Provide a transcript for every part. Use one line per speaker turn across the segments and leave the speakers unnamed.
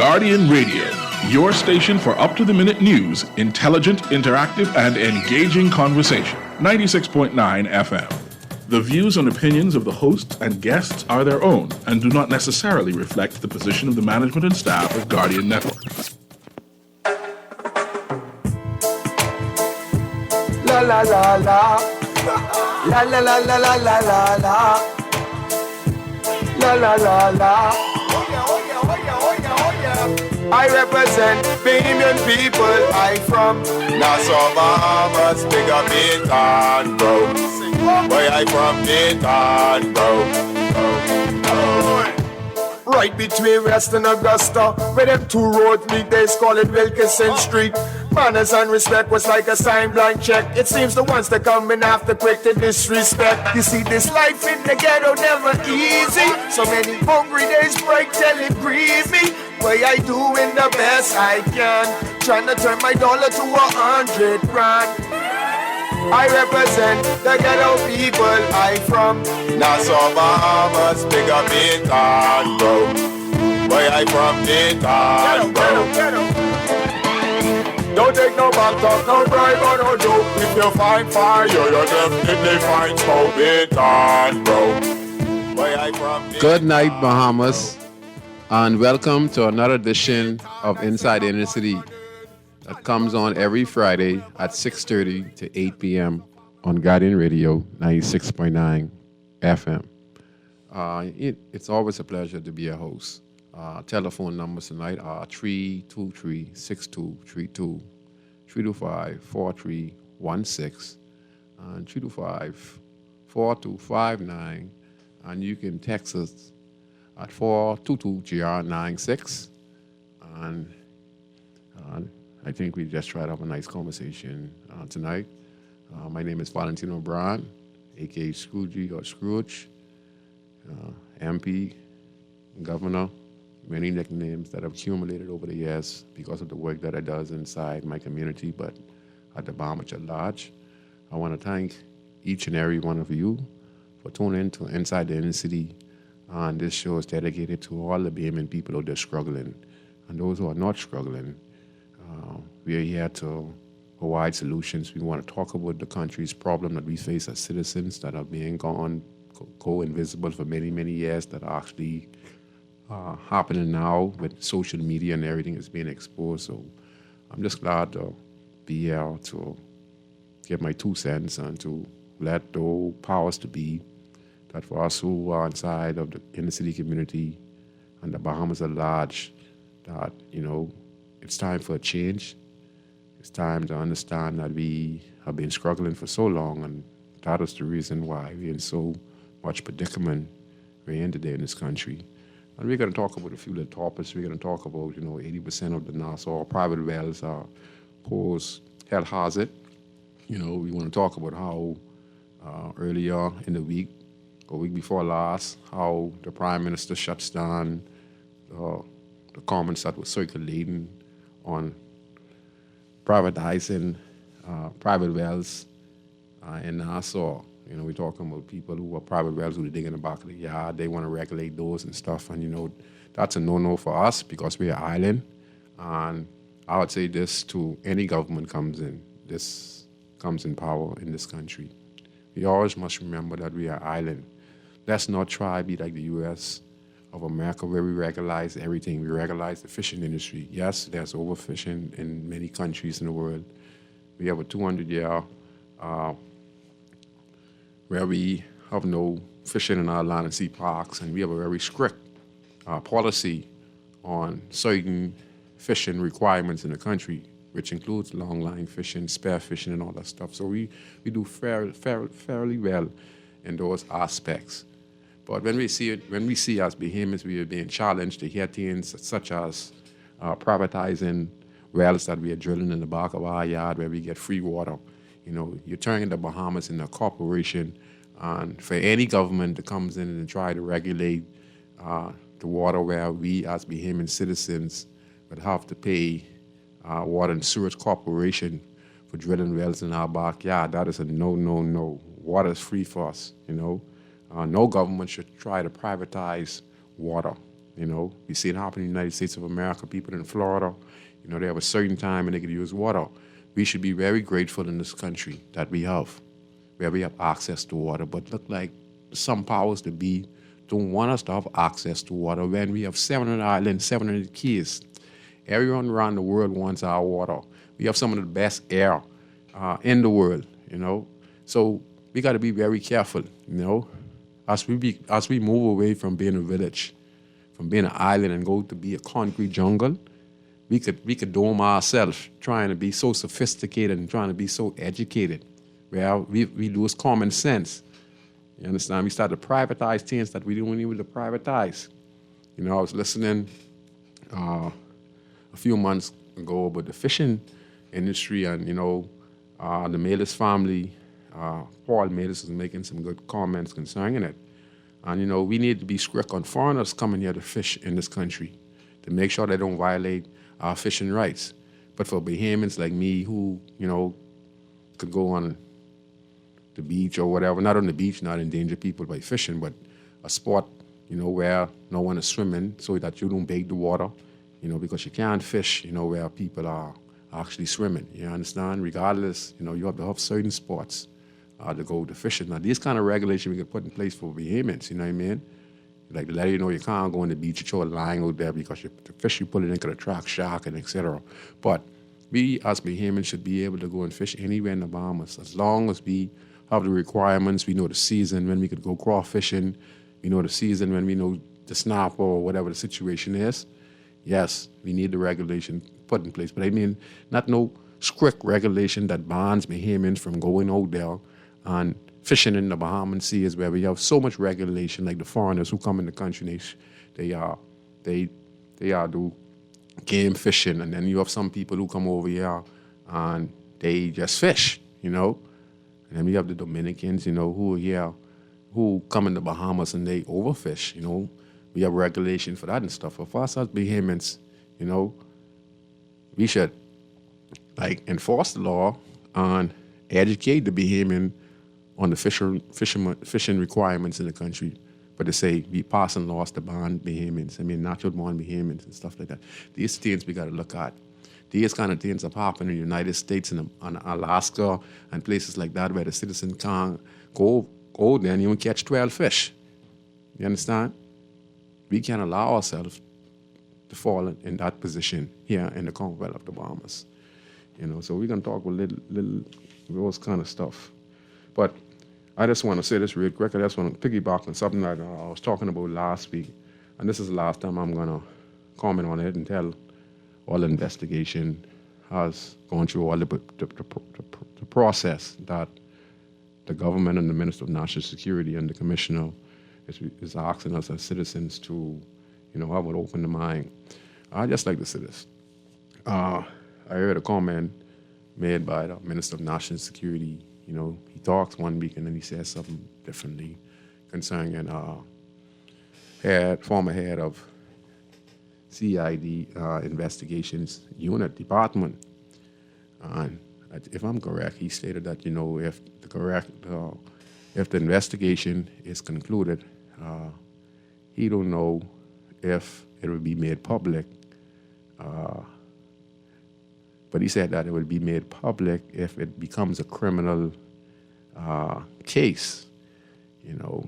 Guardian Radio, your station for up-to-the-minute news, intelligent, interactive, and engaging conversation. 96.9 FM. The views and opinions of the hosts and guests are their own and do not necessarily reflect the position of the management and staff of Guardian Network.
La la la la. La la la la la la la la. La la la la. I represent Bahamian people. I from Nassau, Bahamas, big up Dayton, bro. Where I from Dayton, bro. Right between West and Augusta, where them two roads meet, they call it Wilkinson Street. Manners and respect was like a sign blank check. It seems the ones that coming after quick to disrespect. You see, this life in the ghetto never easy. So many hungry days break till it grieve me. Way I doing the best I can, trying to turn my dollar to 100 grand. I represent the ghetto people. I from Nassau, Bahamas, big up Dayton, bro. Where I from Dayton, bro. Don't take no back talk, no bribe or no joke. If you find fire, you definitely find smoke. Dayton, bro. Where I from Dayton.
Good night, Bahamas, and welcome to another edition of Inside the Inner City. That comes on every Friday at 6:30 to 8 p.m. on Guardian Radio 96.9 FM. It's always a pleasure to be a host. Telephone numbers tonight are 323-6232, 325-4316, and 325-4259. And you can text us at 422-GR96. And I think we just tried to have a nice conversation tonight. My name is Valentino, a.k.a. Scrooge or Scrooge, MP, Governor, many nicknames that have accumulated over the years because of the work that I does inside my community, but at the Bahamas at large. I want to thank each and every one of you for tuning in to Inside the Inner City. And this show is dedicated to all the Bahamian people out there struggling. And those who are not struggling, we are here to provide solutions. We want to talk about the country's problem that we face as citizens that are being go invisible for many, many years, that are actually happening now with social media and everything is being exposed. So I'm just glad to be here to give my 2 cents and to let the powers to be, that for us who are inside of the inner city community and the Bahamas at large, that, it's time for a change. It's time to understand that we have been struggling for so long, and that is the reason why we're in so much predicament we're in today in this country. And we're going to talk about a few little topics. We're going to talk about, 80% of the Nassau private wells are pose health hazard. We want to talk about how earlier in the week, or week before last, how the Prime Minister shuts down the comments that were circulating on privatizing private wells in Nassau. We're talking about people who are private wells who dig in the back of the yard. They want to regulate those and stuff. And, that's a no-no for us because we're an island. And I would say this to any government comes in power in this country. We always must remember that we are an island. Let's not try to be like the U.S. of America, where we regularize everything. We regularize the fishing industry. Yes, there's overfishing in many countries in the world. We have a 200-year where we have no fishing in our land and sea parks, and we have a very strict policy on certain fishing requirements in the country, which includes long line fishing, spear fishing, and all that stuff. So we do fairly well in those aspects. But when we see as Bahamians, we are being challenged to hear things such as privatizing wells that we are drilling in the back of our yard where we get free water. You're turning the Bahamas into a corporation, and for any government that comes in and try to regulate the water where we as Bahamian citizens would have to pay Water and Sewage Corporation for drilling wells in our backyard, that is a no. Water is free for us, No government should try to privatize water. You know, we see it happen in the United States of America. People in Florida, you know, they have a certain time and they can use water. We should be very grateful in this country that we have, where we have access to water. But look like some powers to be don't want us to have access to water when we have 700 islands, 700 keys. Everyone around the world wants our water. We have some of the best air in the world, you know. So we got to be very careful, you know, as we move away from being a village, from being an island and go to be a concrete jungle. We could dome ourselves trying to be so sophisticated and trying to be so educated, where we lose common sense. You understand? We start to privatize things that we don't need to privatize. You know, I was listening a few months ago about the fishing industry, and you know, the Malis family, Paul Malis, was making some good comments concerning it. And you know, we need to be strict on foreigners coming here to fish in this country to make sure they don't violate our fishing rights. But for Bahamians like me, who you know could go on the beach or whatever, not on the beach, not endanger people by fishing, but a spot, you know, where no one is swimming, so that you don't bait the water, you know, because you can't fish, you know, where people are actually swimming. You understand? Regardless, you know, you have to have certain spots to go to fishing. Now, these kind of regulations we can put in place for Bahamians, you know what I mean? Like to let you know you can't go on the beach, you throw a line out there because the fish you put it in could attract shark and etc. But we as Bahamians should be able to go and fish anywhere in the Bahamas as long as we have the requirements. We know the season when we could go crawfishing. We know the season when we know the snapper or whatever the situation is. Yes, we need the regulation put in place. But I mean, not no strict regulation that bans Bahamians from going out there and fishing in the Bahamian Sea, is where we have so much regulation, like the foreigners who come in the country, they do game fishing, and then you have some people who come over here and they just fish, you know. And then we have the Dominicans, you know, who are here, who come in the Bahamas and they overfish, you know. We have regulation for that and stuff. But for us as Bahamians, you know, we should like enforce the law and educate the Bahamian on the fishing requirements in the country. But they say we passing laws to ban Bahamians. I mean, natural born Bahamians and stuff like that. These things we got to look at. These kind of things have happened in the United States and Alaska and places like that where the citizen can't go there and even catch 12 fish. You understand? We can't allow ourselves to fall in that position here in the Commonwealth of the Bahamas. You know, so we're going to talk a little those kind of stuff. But I just want to say this real quick. I just want to piggyback on something that I was talking about last week. And this is the last time I'm going to comment on it and tell all the investigation has gone through all the process that the government and the Minister of National Security and the Commissioner is asking us as citizens to, you know, have an open mind. I just like to say this. I heard a comment made by the Minister of National Security. You know, he talks one week and then he says something differently concerning former head of CID investigations unit department. And if I'm correct, he stated that, you know, if the investigation is concluded, he don't know if it will be made public. But he said that it will be made public if it becomes a criminal case. You know,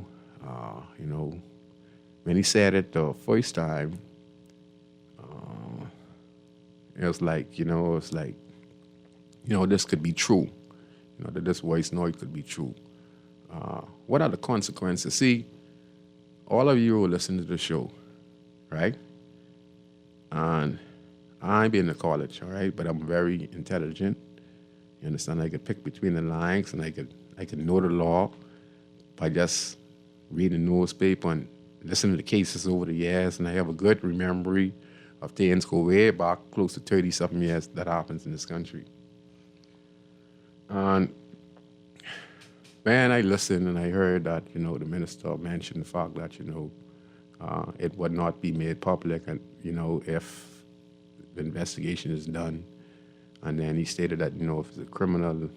when he said it the first time, it was like, this could be true. You know, that this voice know it could be true. What are the consequences? See, all of you who listen to the show, right? And I ain't been to college, all right, but I'm very intelligent. You understand? I could pick between the lines, and I could know the law by just reading the newspaper and listening to cases over the years, and I have a good memory of things go way back, close to 30-something years that happens in this country. And man, I listened and I heard that, you know, the minister mentioned the fact that, you know, it would not be made public, and, you know, if the investigation is done. And then he stated that, you know, if it's a criminal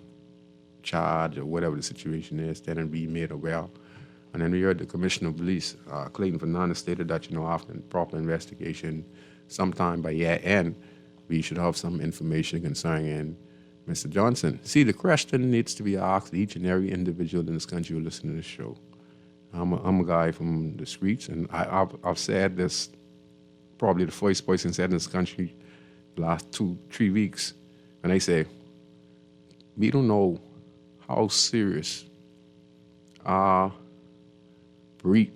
charge or whatever the situation is, then it'll be made aware. And then we heard the Commissioner of Police, Clayton Fernandez, stated that, after proper investigation, sometime by year end, we should have some information concerning Mr. Johnson. See, the question needs to be asked each and every individual in this country who listen to this show. I'm a guy from the streets, and I've said this, probably the first person said in this country the last 2-3 weeks, when they say, we don't know how serious a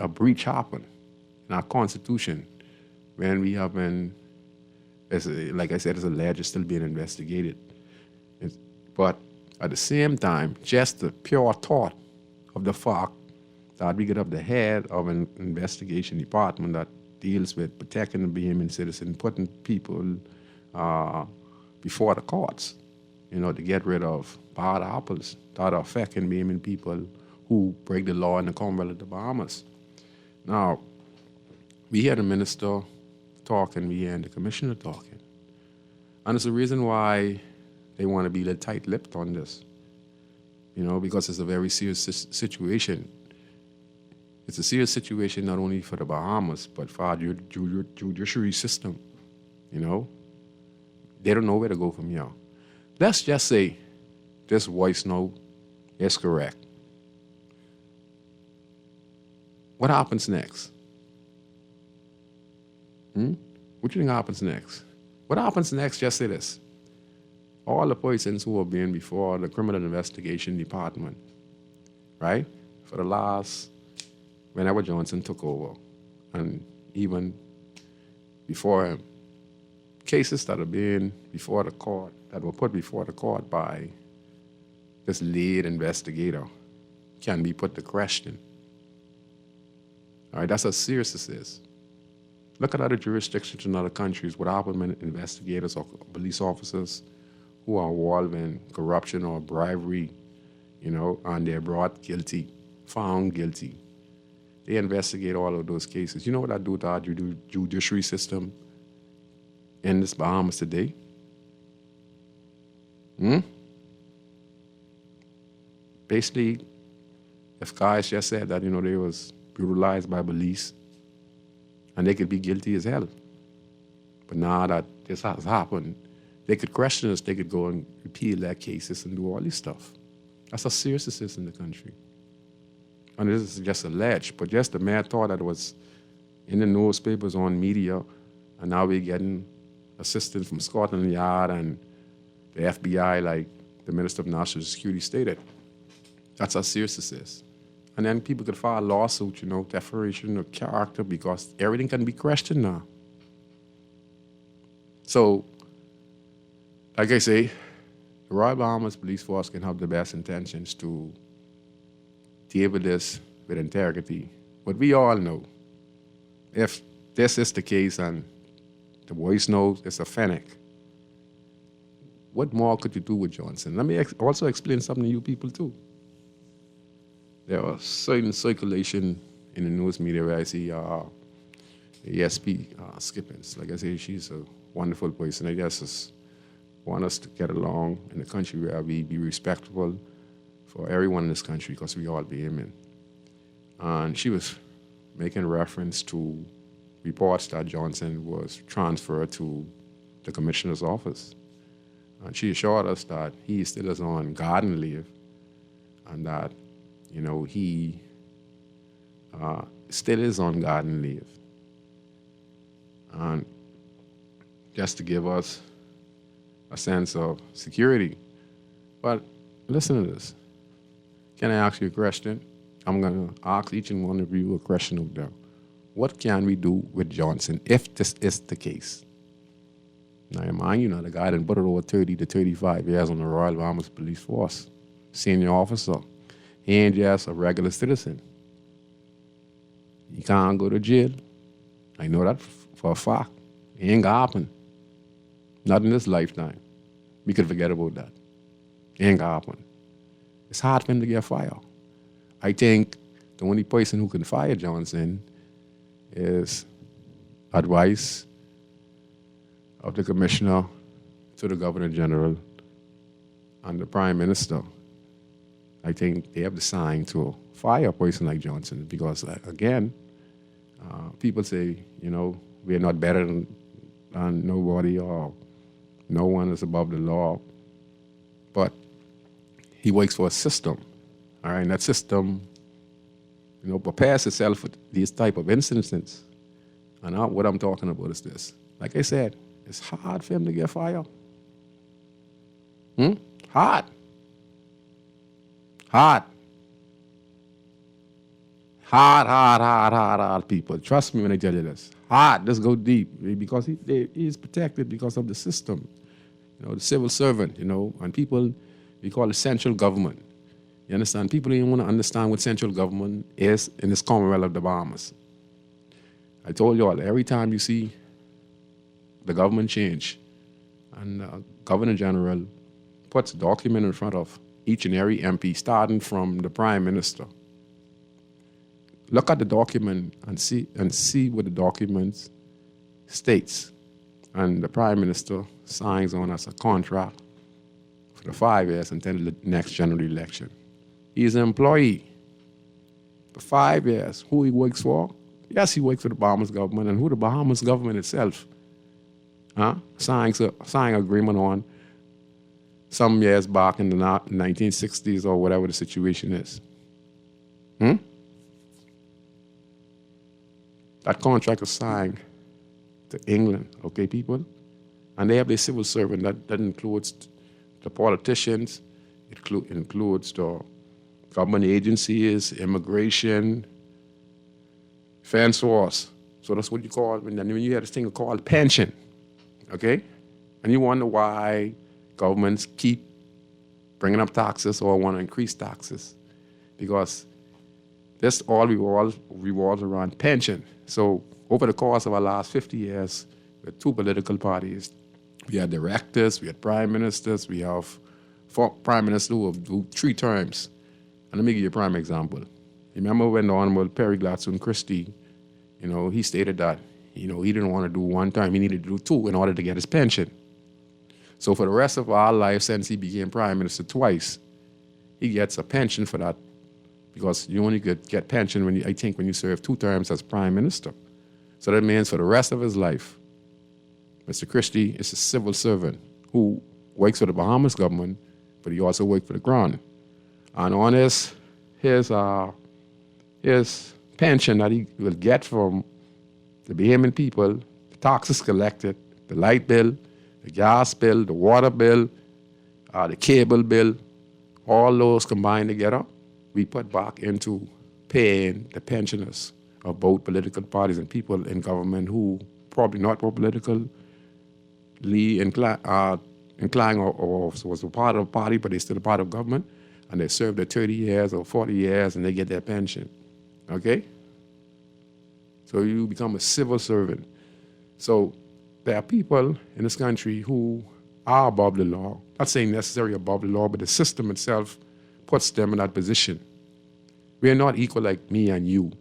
breach happened in our Constitution when we have been, like I said, it's alleged, it's still being investigated. But at the same time, just the pure thought of the fact that we could have the head of an investigation department that deals with protecting the Bahamian citizen, putting people before the courts, to get rid of bad apples that are affecting Bahamian people who break the law in the Commonwealth of the Bahamas. Now, we hear the minister talking, we hear the commissioner talking. And it's the reason why they want to be a little tight-lipped on this, because it's a very serious situation. It's a serious situation not only for the Bahamas, but for our judiciary system, They don't know where to go from here. Let's just say this voice note is correct. What happens next? What do you think happens next? What happens next, just say this. All the persons who have been before the Criminal Investigation Department, right, for the last, whenever Johnson took over, and even before him, cases that have been before the court, that were put before the court by this lead investigator, can be put to question. All right, that's how serious this is. Look at other jurisdictions in other countries with happened investigators or police officers who are involved in corruption or bribery, and they're brought guilty, found guilty. They investigate all of those cases. You know what I do to our judiciary system in this Bahamas today? Basically, if guys just said that, they was brutalized by police, and they could be guilty as hell. But now that this has happened, they could question us, they could go and appeal their cases and do all this stuff. That's how serious this is in the country. And this is just alleged, but just the mere thought that it was in the newspapers, on media, and now we're getting assistance from Scotland Yard and the FBI, like the Minister of National Security stated. That's how serious this is. And then people could file lawsuits, defamation of character, because everything can be questioned now. So, like I say, the Royal Bahamas Police Force can have the best intentions to deal with this with integrity. But we all know, if this is the case and the voice knows it's a fennec, what more could you do with Johnson? Let me also explain something to you people too. There are certain circulation in the news media where I see ESP Skippins. Like I say, she's a wonderful person. I just want us to get along in a country where we be respectful for everyone in this country, because we all be human. And she was making reference to reports that Johnson was transferred to the commissioner's office. And she assured us that he still is on garden leave, and that he still is on garden leave. And just to give us a sense of security. But listen to this. Can I ask you a question? I'm going to ask each and one of you a question out there. What can we do with Johnson if this is the case? Now, mind you, the guy that put it over 30 to 35 years on the Royal Bahamas Police Force, senior officer. He ain't just a regular citizen. He can't go to jail. I know that for a fact. It ain't gonna happen. Not in this lifetime. We could forget about that. It ain't gonna happen. It's hard for him to get fired. I think the only person who can fire Johnson is advice of the commissioner to the governor general and the prime minister. I think they have the sign to fire a person like Johnson because, again, people say, we're not better than nobody or no one is above the law. But he works for a system, all right? And that system, prepares itself for these type of instances. And what I'm talking about is this. Like I said, it's hard for him to get fired. Hard. Hard. Hard, people. Trust me when I tell you this. Hard. Let's go deep. Because he is protected because of the system. The civil servant, and people, we call it central government. You understand? People don't want to understand what central government is in this Commonwealth of the Bahamas. I told you all, every time you see the government change and Governor General puts a document in front of each and every MP, starting from the Prime Minister. Look at the document and see what the document states. And the Prime Minister signs on as a contract for the 5 years until the next general election. He's an employee for 5 years. Who he works for? Yes, he works for the Bahamas government, and who the Bahamas government itself signed an agreement on some years back in the 1960s or whatever the situation is. That contract was signed to England, okay, people? And they have their civil servant. That includes the politicians. It includes the government agencies, immigration, fence wars. So that's what you call it. And then when you have this thing called pension, okay? And you wonder why governments keep bringing up taxes or want to increase taxes. Because this all revolves around pension. So over the course of our last 50 years, with two political parties, we had directors, we had prime ministers, we have 4 prime ministers who do 3 terms. And let me give you a prime example. Remember when the Honorable Perry Gladstone Christie, he stated that, he didn't want to do 1 term, he needed to do 2 in order to get his pension. So for the rest of our life, since he became prime minister twice, he gets a pension for that because you only could get pension when you serve 2 terms as prime minister. So that means for the rest of his life, Mr. Christie is a civil servant who works for the Bahamas government, but he also works for the Crown. And on his pension that he will get from the Bahamian people, the taxes collected, the light bill, the gas bill, the water bill, the cable bill, all those combined together, we put back into paying the pensioners of both political parties and people in government who probably not were politically inclined or was a part of a party, but they're still a part of government, and they serve their 30 years or 40 years and they get their pension. Okay? So you become a civil servant. So there are people in this country who are above the law. Not saying necessarily above the law, but the system itself puts them in that position. We are not equal like me and you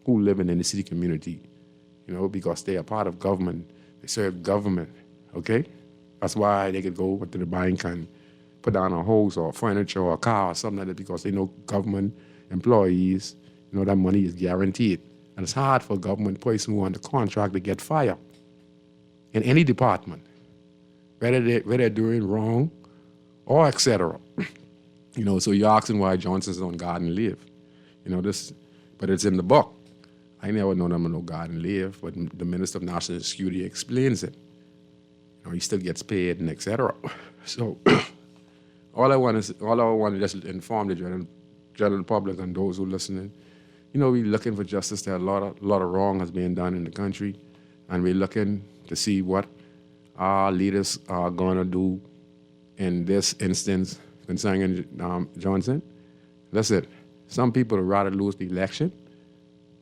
who live in the city community, because they are part of government. They serve government, okay? That's why they could go to the bank and put down a house or furniture or a car or something like that because they know government employees, that money is guaranteed. And it's hard for a government person who on the contract to get fired in any department, whether they're doing wrong or etc. So you're asking why Johnson's on garden leave. But it's in the book. I never known him on no garden leave, but the Minister of National Security explains it. He still gets paid and etc. So all I want to just inform the general public and those who are listening, we're looking for justice. There a lot of wrong has been done in the country, and we're looking to see what our leaders are going to do in this instance concerning Johnson. Listen, some people would rather lose the election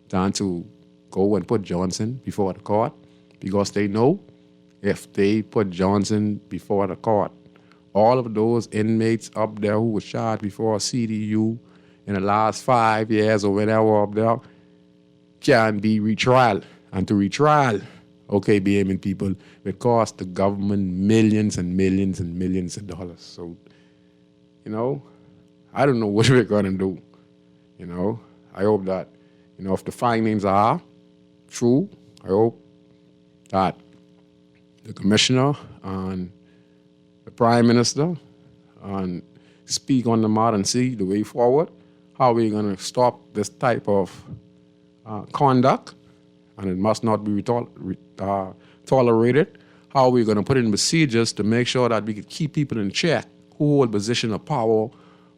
than to go and put Johnson before the court because they know if they put Johnson before the court, all of those inmates up there who were charged before CDU in the last 5 years or whatever up there can be retried. And to retrial, okay, Bahamian people, it cost the government millions and millions and millions of dollars. So, I don't know what we're going to do. I hope that, if the findings are true, I hope that the commissioner and the prime minister and speak on the matter and see the way forward, how we're going to stop this type of conduct, and it must not be tolerated, how we're going to put in procedures to make sure that we can keep people in check who hold position of power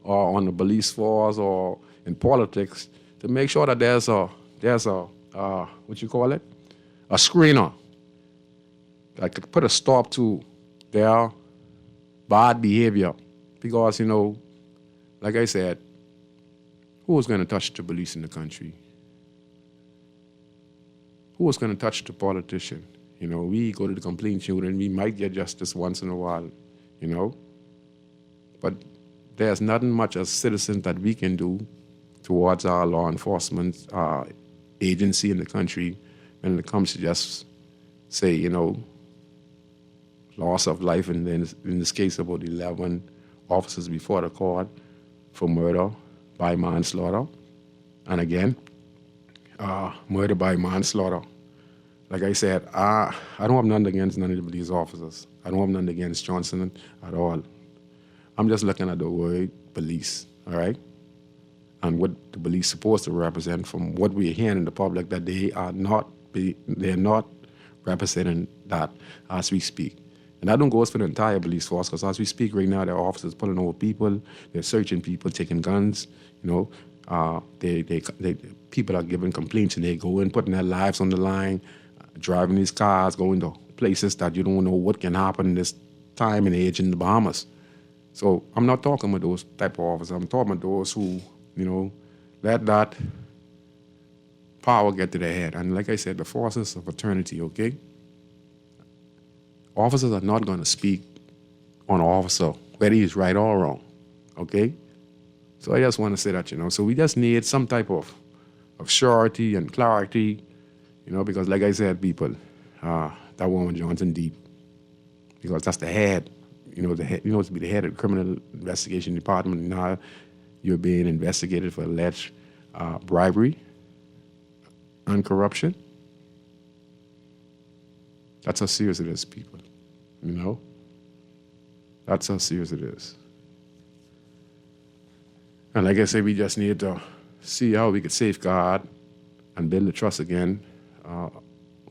or on the police force or in politics, to make sure that there's a a screener that could put a stop to their bad behavior. Because, like I said, who is going to touch the police in the country? Who is going to touch the politician? We go to the complaint unit and we might get justice once in a while, But there's nothing much as citizens that we can do towards our law enforcement agency in the country when it comes to just say, loss of life, and then in this case about 11 officers before the court for murder by manslaughter. And again, murder by manslaughter. Like I said, I don't have nothing against none of these officers. I don't have nothing against Johnson at all. I'm just looking at the word police, all right? And what the police supposed to represent from what we're hearing in the public, that they're not representing that as we speak. And that don't go for the entire police force, because as we speak right now, there are officers pulling over people, they're searching people, taking guns, people are giving complaints and they go in, putting their lives on the line, driving these cars, going to places that you don't know what can happen this time and age in the Bahamas. So I'm not talking about those type of officers. I'm talking about those who, let that power get to their head. And like I said, the forces of fraternity, okay? Officers are not going to speak on an officer, whether he's right or wrong, okay? So I just want to say that, So we just need some type of surety and clarity, because like I said, people, that woman Johnson deep, because that's the head. To be the head of the criminal investigation department. Now you're being investigated for alleged bribery and corruption. That's how serious it is, people. That's how serious it is. And like I said, we just need to see how we could safeguard and build the trust again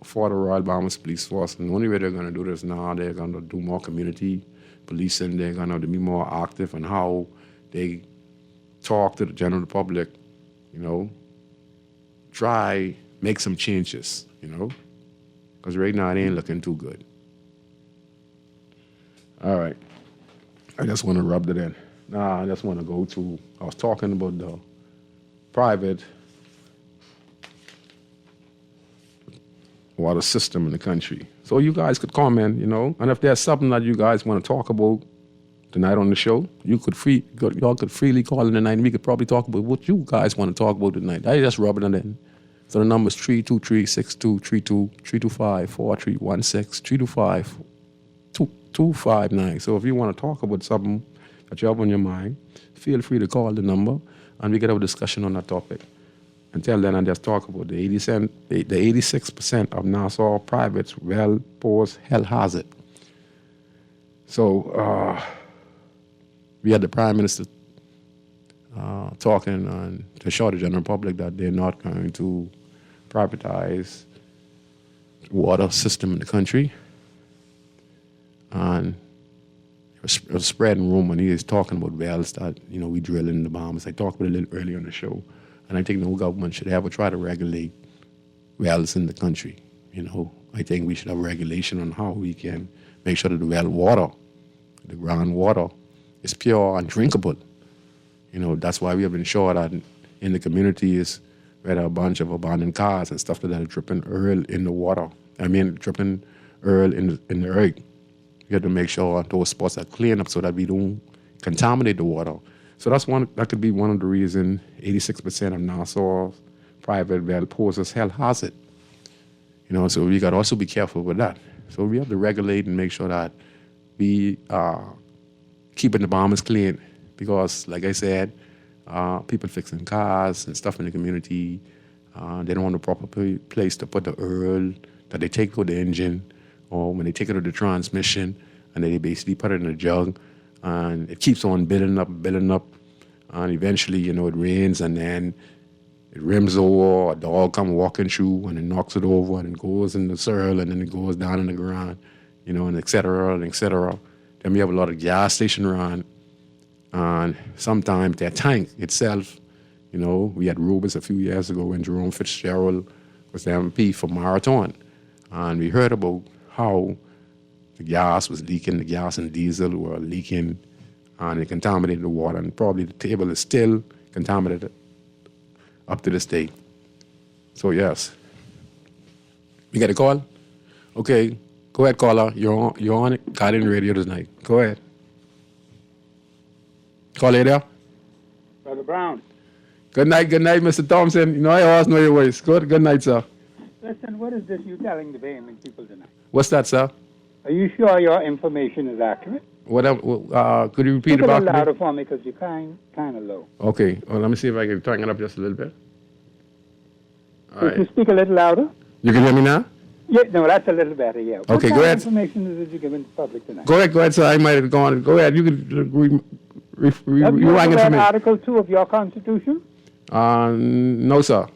for the Royal Bahamas Police Force. And the only way they're going to do this now, they're going to do more community policing. They're going to be more active in how they talk to the general public, try, make some changes, because right now it ain't looking too good. All right. I just want to rub that in. Now I just want to go to, I was talking about the private water system in the country. So you guys could comment, and if there's something that you guys want to talk about tonight on the show, y'all could freely call in tonight, and we could probably talk about what you guys want to talk about tonight. I just rubbing it in. So the number is 323-6232, 325-4316, 325-2259. So if you want to talk about something that you have on your mind, feel free to call the number, and we can have a discussion on that topic. Until then, I just talk about the 86% of Nassau privates well pose health hazard. So we had the Prime Minister talking to show the general public that they're not going to privatize the water system in the country. And it was spreading rumor, and he was talking about wells that, we drill in the Bahamas. I talked about it a little earlier on the show. And I think no government should ever try to regulate wells in the country. I think we should have regulation on how we can make sure that the well water, the groundwater, is pure and drinkable. That's why we have ensured that in the communities where there are a bunch of abandoned cars and stuff that are dripping oil in the water. Dripping oil in the earth. We have to make sure those spots are clean up so that we don't contaminate the water. So that could be one of the reasons 86% of Nassau's private well poses health hazard. So we got to also be careful with that. So we have to regulate and make sure that we are keeping the Bahamas clean because, like I said, people fixing cars and stuff in the community. They don't want a proper place to put the oil that they take to the engine, or when they take it to the transmission, and they basically put it in a jug, and it keeps on building up, and eventually, it rains, and then it rims over, a dog come walking through, and it knocks it over, and it goes in the soil, and then it goes down in the ground, and et cetera, and et cetera. Then we have a lot of gas station around, and sometimes their tank itself, we had Rubens a few years ago when Jerome Fitzgerald was the MP for Marathon, and we heard about how the gas was leaking, the gas and diesel were leaking, and it contaminated the water, and probably the table is still contaminated up to this day. So yes. We got a call? Okay. Go ahead, caller. You're on it. Guardian Radio tonight. Go ahead. Caller, there?
Brother Brown.
Good night, Mr. Thompson. I always know your voice. Good night, sir.
Listen, what is this you telling the Bahamian people tonight?
What's that, sir?
Are you sure your information is accurate?
Could you repeat
Speak a
about
little louder for me because you're kind of low.
Okay. Well, let me see if I can turn it up just a little bit. All
Could
right.
you speak a little louder?
You can hear me now?
Yeah, no, that's a little better, yeah.
Okay,
what
go
kind
ahead.
of information is it you're giving the public tonight?
Go ahead, sir. I might have gone. Go ahead. You can
Have you
rewind
read
information.
Article 2 of your Constitution?
No, sir.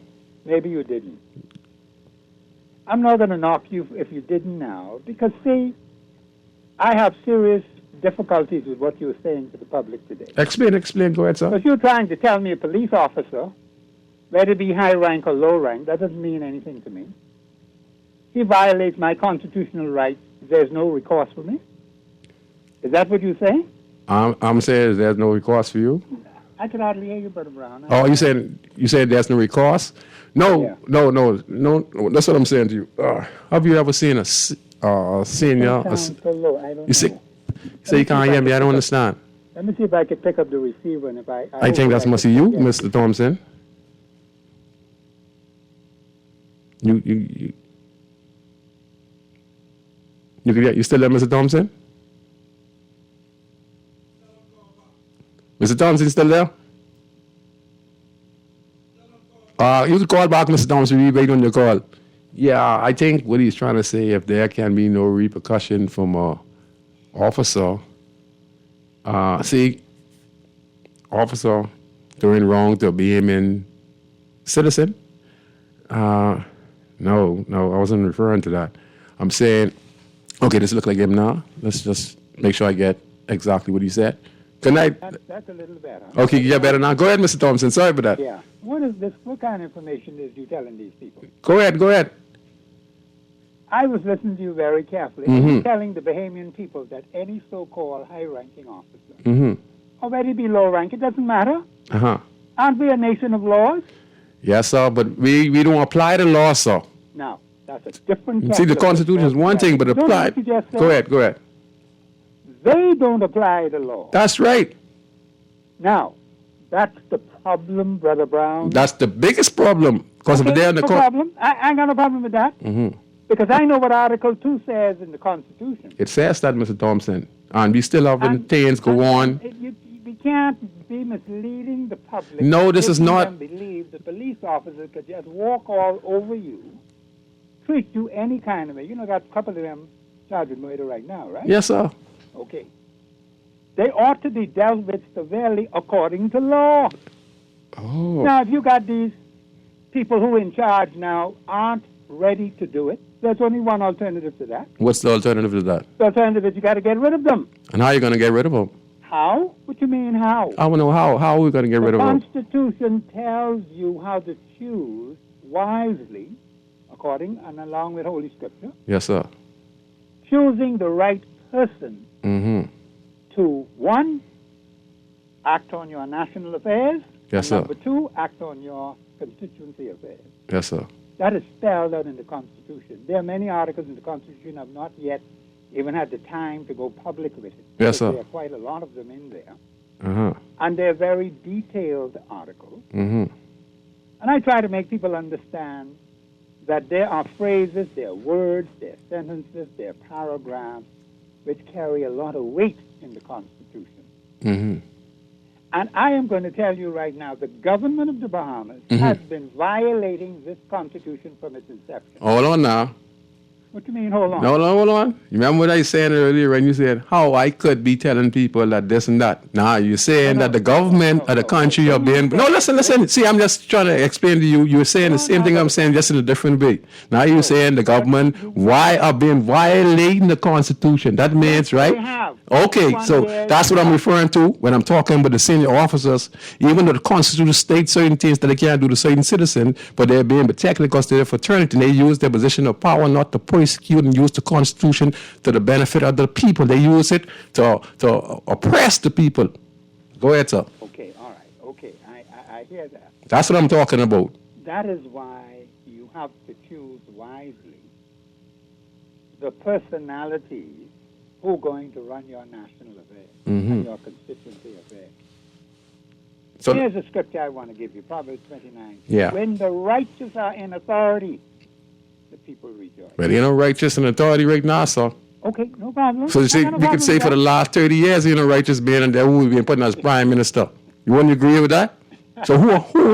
Maybe you didn't. I'm not going to knock you if you didn't now, because, see, I have serious difficulties with what you're saying to the public today.
Explain. Go ahead, sir.
Because you're trying to tell me a police officer, whether it be high rank or low rank, that doesn't mean anything to me. He violates my constitutional rights. There's no recourse for me. Is that what you're saying?
I'm saying there's no recourse for you.
I can hardly hear you, Brother Brown.
Oh, you said there's no recourse? No,
Yeah.
no. That's what I'm saying to you. Have you ever seen a senior?
It sounds so low. I don't
You say
know.
you can't hear me. I don't understand.
Let me see if I can pick up the receiver, and if
I think that's must be you,
Yeah.
Mr. Thompson. You still there, Mr. Thompson? Mr. Thompson still there? You can call back, Mr. Thompson. We wait on your call. Yeah, I think what he's trying to say, if there can be no repercussion from a officer, officer doing wrong to a Bahamian citizen. No, I wasn't referring to that. I'm saying, okay, this look like him now. Let's just make sure I get exactly what he said. Good night.
That's a little better.
Okay, you get better now. Go ahead, Mr. Thompson. Sorry about that.
Yeah. What is this? What kind of information is you telling these people?
Go ahead.
I was listening to you very carefully. You're telling the Bahamian people that any so-called high-ranking officer, or whether it be low-rank, it doesn't matter. Aren't we a nation of laws?
Yes, sir, but we don't apply the law, sir.
Now, that's a different.
See, the Constitution is one thing, but
Don't
apply.
you just say-
Go ahead.
They don't apply the law.
That's right.
Now, that's the problem, Brother Brown.
That's the biggest problem. Because
Okay,
if they're in the
no problem. I ain't got no problem with that. Because I know what Article 2 says in the Constitution.
It says that, Mr. Thompson. And we still have things go on.
We can't be misleading the public.
No, this is
making
not-
them believe the police officer could just walk all over you, treat you any kind of way. You know, got a couple of them charged with murder right now, right?
Yes, sir.
Okay. They ought to be dealt with severely according to law.
Oh.
Now, if you got these people who are in charge now aren't ready to do it, there's only one alternative to that.
What's the alternative to that?
The alternative is you got to get rid of them.
And how are you going to get rid of them?
How? What you mean how?
I want to know how. How are we going to get rid
The
of them?
Constitution tells you how to choose wisely, according and along with Holy Scripture,
Yes, sir.
choosing the right person to, one, act on your national affairs,
Yes, sir.
number two, act on your constituency affairs.
Yes, sir.
That is spelled out in the Constitution. There are many articles in the Constitution I've not yet even had the time to go public with it.
Yes, sir.
There are quite a lot of them in there.
Uh-huh.
And they're very detailed articles.
Mm-hmm.
And I try to make people understand that there are phrases, there are words, there are sentences, there are paragraphs which carry a lot of weight in the Constitution.
Mm-hmm.
And I am going to tell you right now, the government of the Bahamas has been violating this Constitution from its inception.
Hold on now.
What do you mean, hold on?
No, hold on. You remember what I said earlier when you said how I could be telling people that this and that. Now you're saying that the government of the country are being... No, listen. See, I'm just trying to explain to you. You're saying the same thing I'm saying, just in a different way. Now you're saying the government, why are being violating the Constitution? That means, right?
They have.
Okay, so that's what I'm referring to when I'm talking about the senior officers. Even though the Constitution states certain things that they can't do to certain citizens, but they're being protected because they're a fraternity, and they use their position of power not to persecute and use the Constitution to the benefit of the people. They use it to oppress the people. Go ahead, sir.
Okay, all right. Okay, I hear that.
That's what I'm talking about.
That is why you have to choose wisely the personalities who are going to run your national affairs and your constituency affairs.
So,
here's a scripture I want to give you, Proverbs 29.
Yeah.
When the righteous are in authority, the people rejoice.
but you know, righteous and authority right now, sir.
Okay, no problem.
So you see, we could say for the last 30 years, you know, righteous being and who we've been putting as prime minister. You wouldn't agree with that? So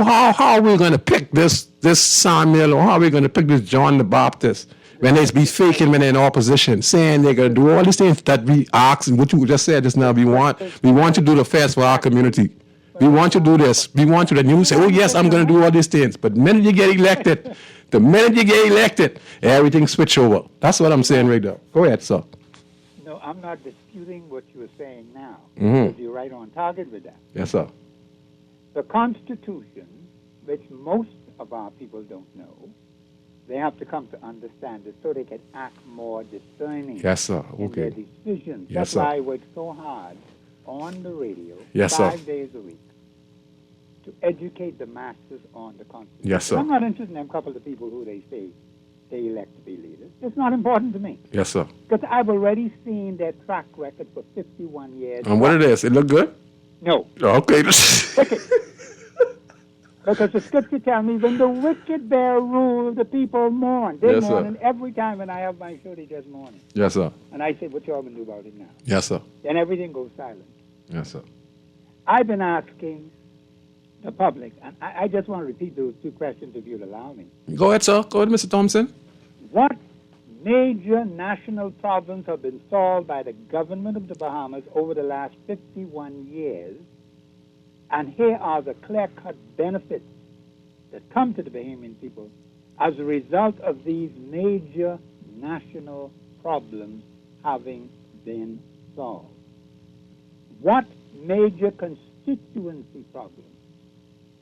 how are we going to pick this Samuel, or how are we going to pick this John the Baptist when they be faking when they're in opposition, saying they're going to do all these things that we ask, and what you just said just now, we want to do the best for our community. We want to do this. We want to, and you say, oh yes, I'm going to do all these things. But the minute you get elected, everything switch over. That's what I'm saying right now. Go ahead, sir.
No, I'm not disputing what you are saying now.
Mm-hmm.
You're right on target with that.
Yes, sir.
The Constitution, which most of our people don't know, they have to come to understand it so they can act more discerning
Yes, sir.
in their
Okay.
decisions.
Yes,
That's
sir.
why I work so hard on the radio
Yes, sir.
5 days a week to educate the masses on the Constitution.
Yes, sir.
I'm not interested in them couple of people who they say they elect to be leaders. It's not important to me.
Yes, sir.
Because I've already seen their track record for 51 years.
And what it is? It look good?
No.
Okay.
Okay. Because the scripture tells me when the wicked bear rule, the people mourn. They
Yes,
mourn,
sir.
and every time when I have my show, they just mourn.
Yes, sir.
And I say, what y'all going to do about it now?
Yes, sir.
Then everything goes silent.
Yes, sir.
I've been asking the public, and I just want to repeat those two questions if you'll allow me.
Go ahead, sir. Go ahead, Mr. Thompson.
What major national problems have been solved by the government of the Bahamas over the last 51 years? And here are the clear-cut benefits that come to the Bahamian people as a result of these major national problems having been solved. What major constituency problems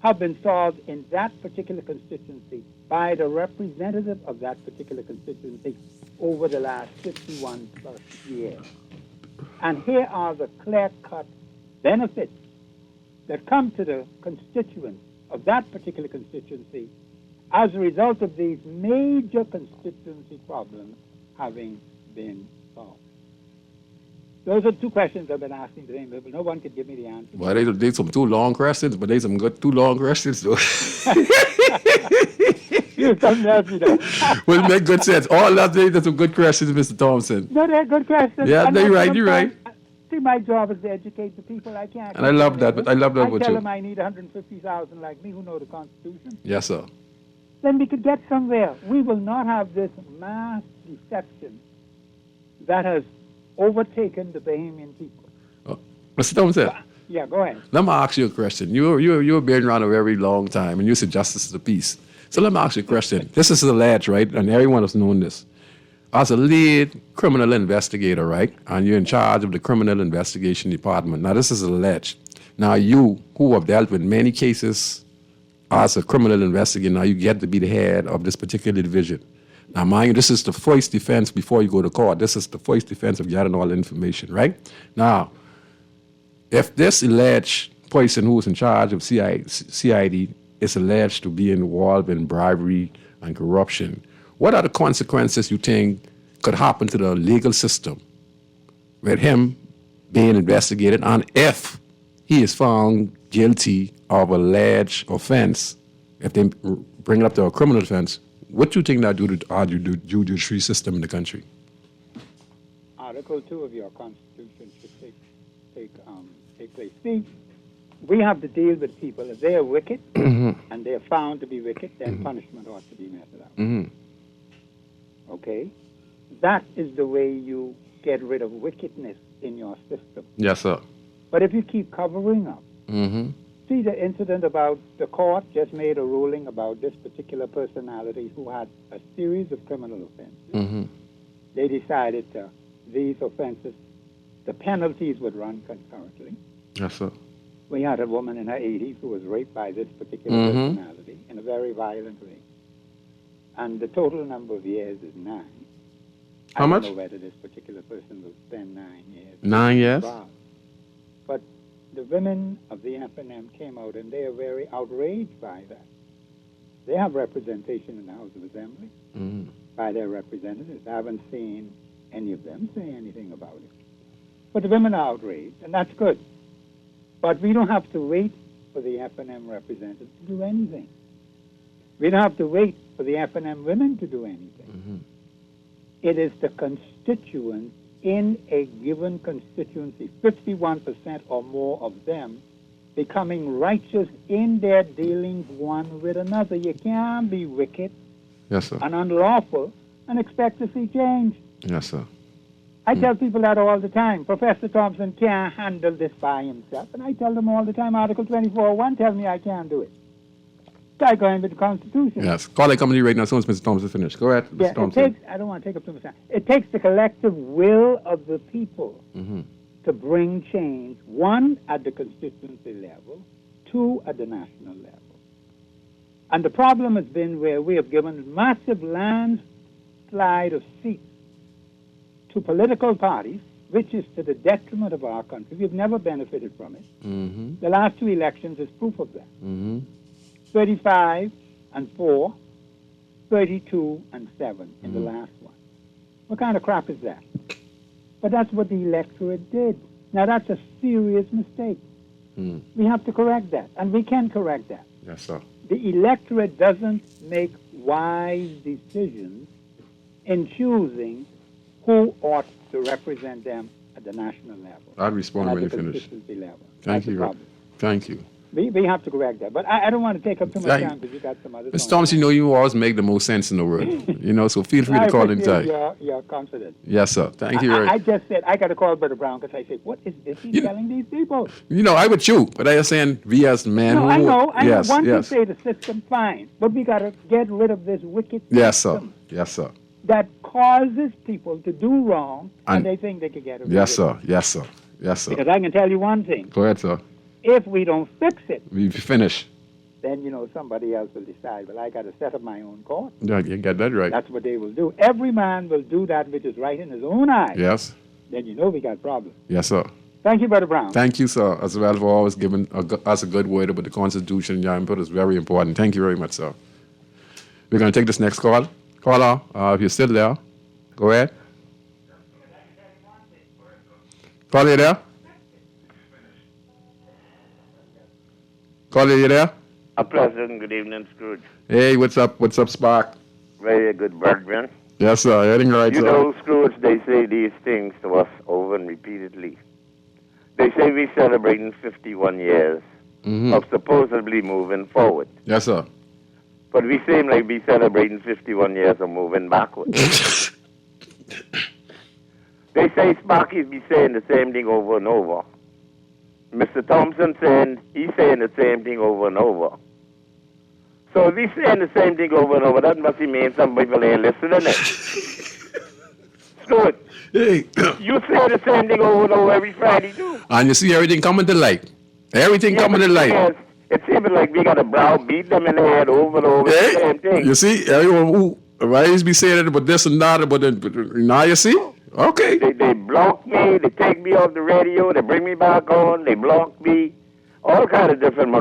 have been solved in that particular constituency by the representative of that particular constituency over the last 51 plus years? And here are the clear-cut benefits that come to the constituents of that particular constituency as a result of these major constituency problems having been solved. Those are two questions I've been asking today, but no one could give me the answer.
Well, they some too long questions, but they some good too long questions, though.
You something else, you know.
Well, it make good sense. All that they some good questions, Mr. Thompson.
No, they're good questions.
Yeah,
And
you're
that's
right,
what
you're
I'm
right.
trying- See, my job is to educate the people. I can't.
And I love that, but I love that
I
about
tell
you.
them I need 150,000 like me who know the Constitution.
Yes, sir.
Then we could get somewhere. We will not have this mass deception that has overtaken the Bahamian people.
Mr. Thompson,
Yeah, go ahead.
let me ask you a question. You've been around a very long time, and you said justice is the peace. So let me ask you a question. This is alleged, right? And everyone has known this. As a lead criminal investigator, right? And you're in charge of the criminal investigation department. Now, this is alleged. Now, you, who have dealt with many cases as a criminal investigator, now you get to be the head of this particular division. Now, mind you, this is the first defense before you go to court. This is the first defense of gathering all the information, right? Now, if this alleged person who's in charge of CID is alleged to be involved in bribery and corruption, what are the consequences you think could happen to the legal system with him being investigated, and if he is found guilty of alleged offense, if they bring it up to a criminal offense, what do you think that do to our judiciary system in the country?
Article 2 of your Constitution should take place. See, we have to deal with people. If they are wicked and they are found to be wicked, then punishment ought to be meted out. Okay? That is the way you get rid of wickedness in your system.
Yes, sir.
But if you keep covering up, see the incident about the court just made a ruling about this particular personality who had a series of criminal offenses. They decided these offenses, the penalties would run concurrently.
Yes, sir.
We had a woman in her 80s who was raped by this particular personality in a very violent way. And the total number of years is 9.
How much?
I don't know whether this particular person will spend 9 years.
9 years?
But the women of the FNM came out and they are very outraged by that. They have representation in the House of Assembly by their representatives. I haven't seen any of them say anything about it. But the women are outraged, and that's good. But we don't have to wait for the FNM representatives to do anything. We don't have to wait for the FNM women to do anything. It is the constituents in a given constituency, 51% or more of them, becoming righteous in their dealings one with another. You can't be wicked
Yes, sir.
and unlawful and expect to see change.
Yes, sir.
I tell people that all the time. Professor Thompson can't handle this by himself. And I tell them all the time, Article 24.1 tells me I can't do it. Start going with the Constitution.
Yes. Call that company right now as soon as Mr. Thompson finished. Go ahead, Mr.
Yeah,
Thompson.
I don't want to take up too much time. It takes the collective will of the people to bring change, one, at the constituency level, two, at the national level. And the problem has been where we have given massive landslide of seats to political parties, which is to the detriment of our country. We've never benefited from it. The last 2 elections is proof of that. 35 and 4, 32 and 7 in the last one. What kind of crap is that? But that's what the electorate did. Now, that's a serious mistake. We have to correct that, and we can correct that.
Yes, sir.
The electorate doesn't make wise decisions in choosing who ought to represent them at the national level.
I'll respond
and
when
at
you
the
finish.
constituency level.
Thank
That's the
you.
problem.
Thank you.
We have to correct that. But I don't want to take up too much
Thank-
time because you got some other
Mr. Thompson, you always make the most sense in the world. So feel free to call in time.
Your confidence.
Yes, sir. Thank you.
I just said, I got to call Brother Brown because I said, what is this he's telling these people?
I would you, but I am saying we as men.
No, I know.
Yes,
Once
yes.
you say the system, fine. But we got to get rid of this wicked
Yes, sir.
system
Yes, sir.
that causes people to do wrong
And-
and they think they can get away
Yes,
with it.
sir. Yes, sir. Yes, sir.
Because I can tell you one thing.
Go ahead, sir.
If we don't fix it,
We finish.
then, somebody else will decide, well, I got to set up my own court.
Yeah, you get that right.
That's what they will do. Every man will do that which is right in his own eyes.
Yes.
Then we got problems.
Yes, sir.
Thank you, Brother Brown.
Thank you, sir, as well for always giving us a good word about the Constitution. Your input is very important. Thank you very much, sir. We're going to take this next call. Caller, if you're still there, go ahead. Caller, you there? Caller, you there?
A pleasant good evening, Scrooge.
Hey, what's up? What's up, Spark?
Very good, brethren.
Yes, sir. Everything right,
You
sir?
know, Scrooge, they say these things to us over and repeatedly. They say we're celebrating 51 years of supposedly moving forward.
Yes, sir.
But we seem like we're celebrating 51 years of moving backwards. They say Sparky's be saying the same thing over and over. Mr. Thompson he's saying the same thing over and over. So if he's saying the same thing over and over, that must mean some people ain't listening. Scrooge,
Hey.
you say the same thing over and over every Friday too.
And you see everything coming to light. Everything coming to light.
Yes, it seems like we got to browbeat them in the head over and over the same thing.
You see, everyone who always be saying it about this and that, but now you see? Okay.
They block me, they take me off the radio, they bring me back on, they block me, all kind of different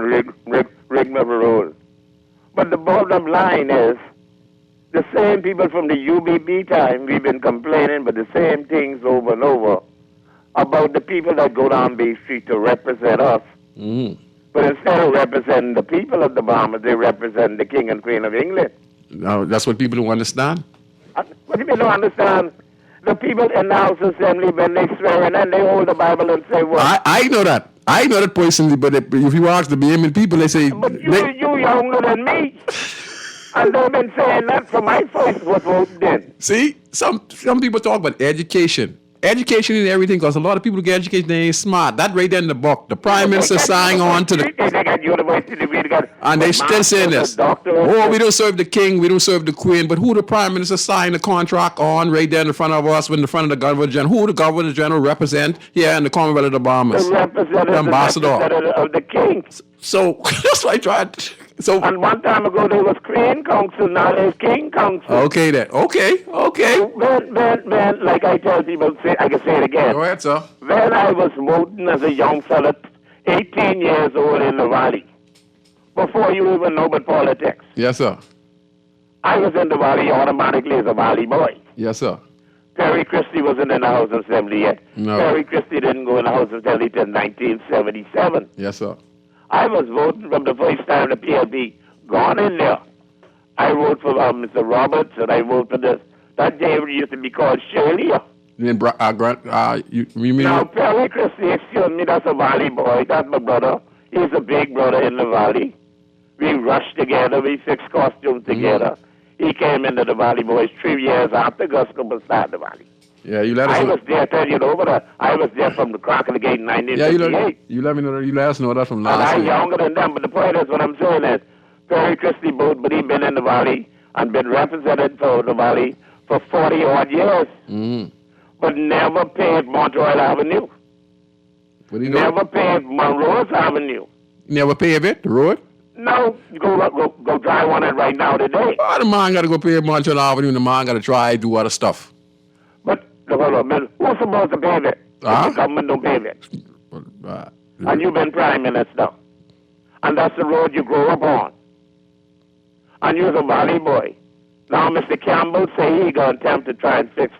rigmarole. But the bottom line is, the same people from the UBB time, we've been complaining about the same things over and over about the people that go down Bay Street to represent us. But instead of representing the people of the Bahamas, they represent the King and Queen of England.
Now, that's what people don't understand.
What do you don't understand? The people in the House Assembly, when they swear in and they hold the Bible and say what?
I know that. I know that personally, but if you ask the BMN people, they say...
But you younger than me. And they've been saying that for my first vote then.
See, some people talk about education. Education and everything, because a lot of people who get education, they ain't smart. That right there in the book. The Prime Minister signed on to the...
They got university degree, they got...
And they still saying this. Oh, we don't serve the king, we don't serve the queen, but who the Prime Minister signed the contract on right there in front of us, in the front of the Governor General? Who the Governor General represent here in the Commonwealth of the Bahamas?
The
ambassador
of the king.
So, that's what I tried. So,
and one time ago, there was Queen Council, now there's King Council.
Okay, then. Okay.
When, like I tell people, I can say it again.
Go ahead, sir.
When I was voting as a young fella, 18 years old in the Valley, before you even know about politics.
Yes, sir.
I was in the Valley automatically as a Valley boy.
Yes, sir.
Perry Christie wasn't in the House of Assembly yet.
No.
Perry Christie didn't go in the House of Assembly until 1977.
Yes, sir.
I was voting from the first time the PLP gone in there. I voted for Mr. Roberts, and I voted for this. That day it used to be called Shirley.
Then, you mean...
Now, Perry Christie, excuse me, that's a Valley boy. That's my brother. He's a big brother in the Valley. We rushed together. We fixed costumes together. He came into the Valley Boys 3 years after Gus Cooper started the Valley.
Yeah, you let us
I was there, tell you over that. I was there from the crack of the gate in 1958.
You let me know. You let us know that from last year.
And I'm younger than them, but the point is what I'm saying is, Perry Christie both, but he's been in the Valley and been represented for the Valley for 40-odd years.
Mm-hmm.
But never paved Montreal Avenue.
What do you
never paved Monroe's Avenue.
Never paved it, the road?
No, go drive on it right now today.
Oh, the man got to go pave Montreal Avenue, and the man got to try do other stuff.
But, hold on, man, who's supposed to pave it? The government don't pave it. And you've been Prime Minister. And that's the road you grew up on. And you're a Valley boy. Now, Mr. Campbell say he going to attempt to try and fix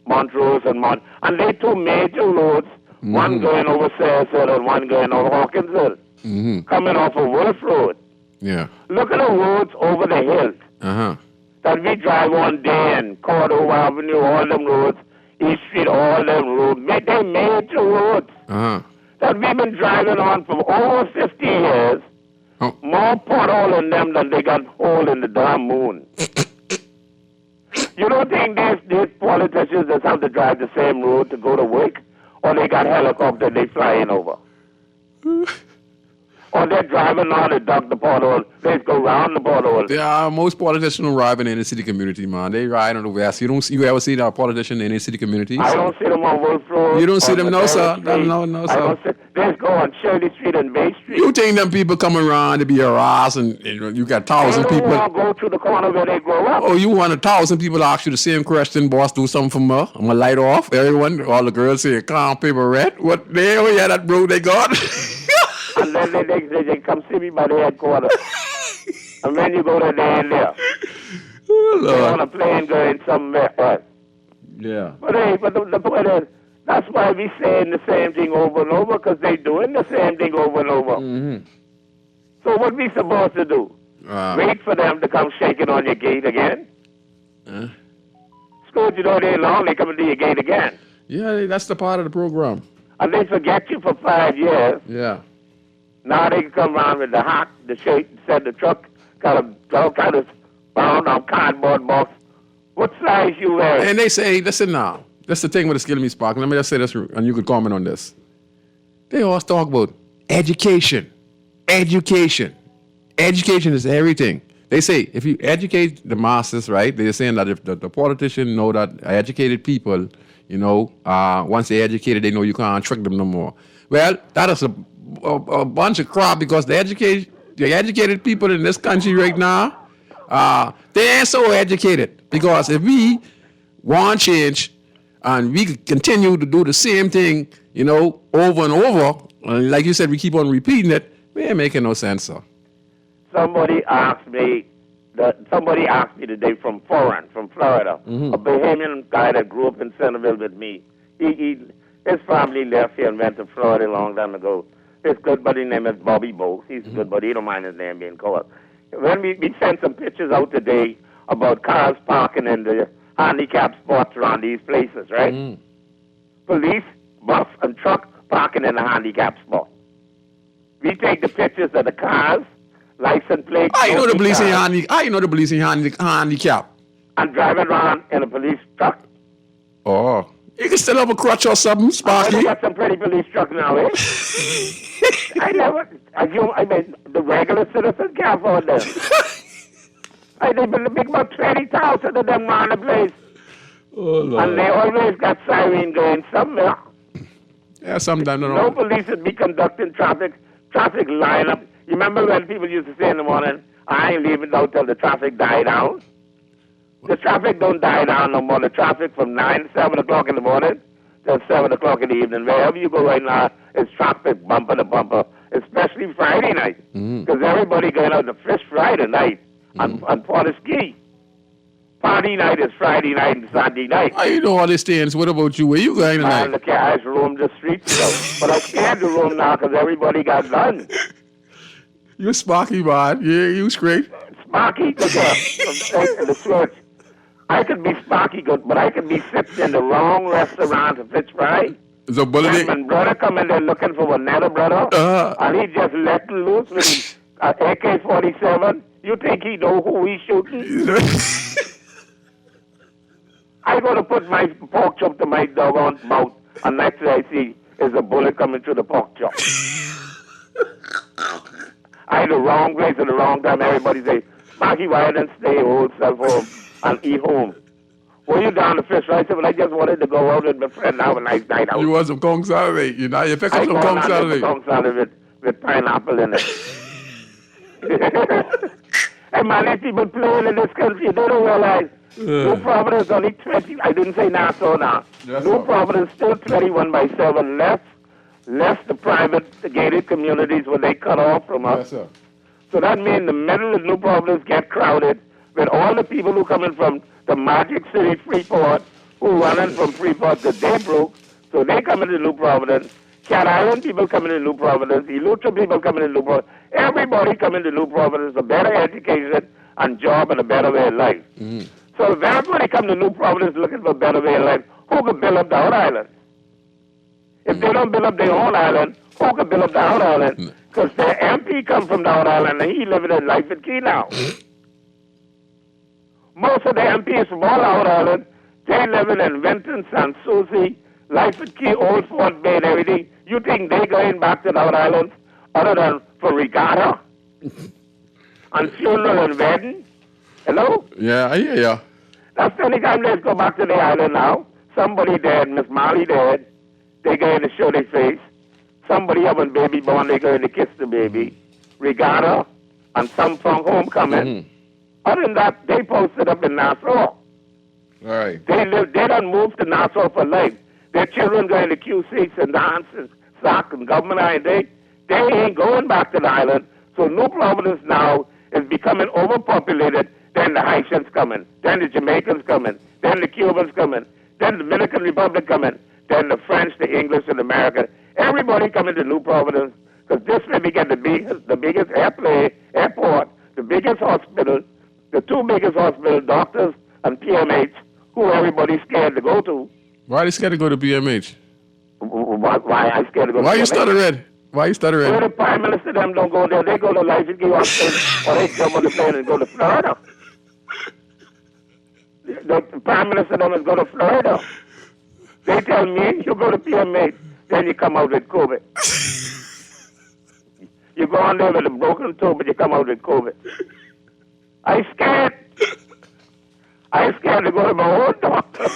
Montrose and they two major roads, one going over Sayers Hill and one going over Hawkins Hill, coming off of Wolf Road.
Yeah.
Look at the roads over the hills that we drive on day in, Cordova Avenue, all them roads, East Street, all them roads. They're major roads that we've been driving on for over 50 years. More pothole in them than they got hole in the damn moon. You don't think these politicians just have to drive the same road to go to work? Or they got helicopters they flying over? Or they're driving on to duck the pothole. They go round the pothole.
Yeah, most politicians don't ride in the inner city community, man. They ride on the west. You ever see that politician in the inner city community?
I don't see them on Wolf Road.
You don't see them, no, sir. No, sir.
I don't see. They go on Shirley Street and Bay Street.
You think them people come around to be harassed and you got 1,000 people?
They don't go to the corner where they grow up.
Oh, you want 1,000 people to ask you the same question, boss, do something for me? I'm going to light off. Everyone, all the girls say, calm paper red. What? They only had that road they got.
And then they come see me by the headquarters. And then you go to there.
Oh, Lord.
They're on a plane going somewhere.
Yeah.
But the point is, that's why we saying the same thing over and over, because they doing the same thing over and over.
Mm-hmm.
So what we supposed to do? Wait for them to come shaking on your gate again? Scrooge, you know, they long, they come to your gate again.
Yeah, that's the part of the program.
And they forget you for 5 years.
Yeah.
Now they can come around with the hat, the shape, said the truck, got all kind of bound on cardboard box. What size you wearing?
And they say, listen now, that's the thing with the Skill Me Spark. Let me just say this, and you could comment on this. They always talk about education. Education. Education is everything. They say if you educate the masses, right, they're saying that if the politicians know that educated people, you know, once they're educated, they know you can't trick them no more. Well, that is a bunch of crap, because the educated people in this country right now, they ain't so educated. Because if we want change and we continue to do the same thing, you know, over and over, and like you said, we keep on repeating it, we ain't making no sense, sir.
Somebody asked me today from Florida, a Bahamian guy that grew up in Centerville with me. His family left here and went to Florida a long time ago. His good buddy name is Bobby Bo. He's a good buddy. He don't mind his name being called. When we sent some pictures out today about cars parking in the handicap spots around these places, right? Police, bus, and truck parking in the handicap spot. We take the pictures of the cars, license plates.
I know the police in
cars,
handicap.
and drive around in a police truck.
Oh. You can still have a crutch or something,
I
Sparky.
got some pretty police trucks now, eh? I mean, the regular citizen can't afford them. They big about 20,000 of them around the place.
Oh, Lord.
And they always got siren going somewhere.
Yeah, sometimes I
No
don't know.
police would be conducting traffic lineup. You remember when people used to say in the morning, I ain't leaving out till the traffic die down? The traffic don't die down no more. The traffic from 7 o'clock in the morning till 7 o'clock in the evening. Wherever you go right now, it's traffic bumper to bumper, especially Friday night. Because everybody going out to fish Friday night on Portiskeee. Party night is Friday night and Sunday night.
I know all these things. What about you? Where you going
Man,
tonight?
the cars roam the streets, but I'm scared to roam now because everybody got guns.
You Sparky, man. Yeah, you straight.
Sparky, look at the church. I could be Sparky good, but I could be sitting in the wrong restaurant at Fish Fry.
Is a bullet
And when brother come in there looking for another brother, and he just letting loose with his AK-47, you think he know who he's shooting? I gotta put my pork chop to my doggone mouth, and next thing I see is a bullet coming through the pork chop. I the wrong place at the wrong time. Everybody say, Sparky, why didn't stay old self home and eat home? Were you down to Fish Fry? I said, well, I just wanted to go out with my friend, have a nice night out.
You want some Kong Saturday. You know, you pick up some Kong Saturday.
Kong Saturday with pineapple in it. Hey, man, these people playing in this country, they don't realize New Providence only 20, I didn't say Nassau now.
Yes,
New
sir.
Providence still 21/7 less the private, the gated communities where they cut off from us.
Yes, sir.
So that means the middle of New Providence get crowded with all the people who coming from the Magic City, Freeport, who running from Freeport to Daybrook. So they coming to New Providence. Cat Island people coming to New Providence. Eleuthera people coming to New Providence. Everybody coming to New Providence, a better education and job and a better way of life. So if everybody come to New Providence looking for a better way of life, who can build up the whole island? If they don't build up their own island, who can build up the whole island? Because their MP come from the whole island and he living in Life at Key now. Most of the MPs from all our island, they living in Vinton, San Souci, Life at Key, Old Fort Bay and everything. You think they going back to our islands other than for regatta and funeral and wedding? Hello?
Yeah, I hear ya.
That's the only time they go back to the island now. Somebody dead, Miss Molly dead. They going to show their face. Somebody having baby born, they going to kiss the baby. Regatta and some from homecoming. Other than that, they posted up in Nassau.
All right.
They don't move to Nassau for life. Their children going to Q6 and dance and sock and government ID. They ain't going back to the island. So New Providence now is becoming overpopulated. Then the Haitians coming. Then the Jamaicans coming. Then the Cubans coming. Then the Dominican Republic coming. Then the French, the English, and the Americans. Everybody coming to New Providence because this may be get the biggest airport, the biggest hospital, the two biggest hospitals, doctors and PMH, who everybody's scared to go to.
Why they scared to go to BMH?
Why I scared to go
Why
to
you
PMH?
stuttering? Why you
Well,
stuttering?
the Prime Minister them don't go there. They go to Life and Key Hospital, or they jump on the plane and go to Florida. The Prime Minister them is go to Florida. They tell me, you go to PMH, then you come out with COVID. You go on there with a broken toe, but you come out with COVID. I scared to go to my own doctor.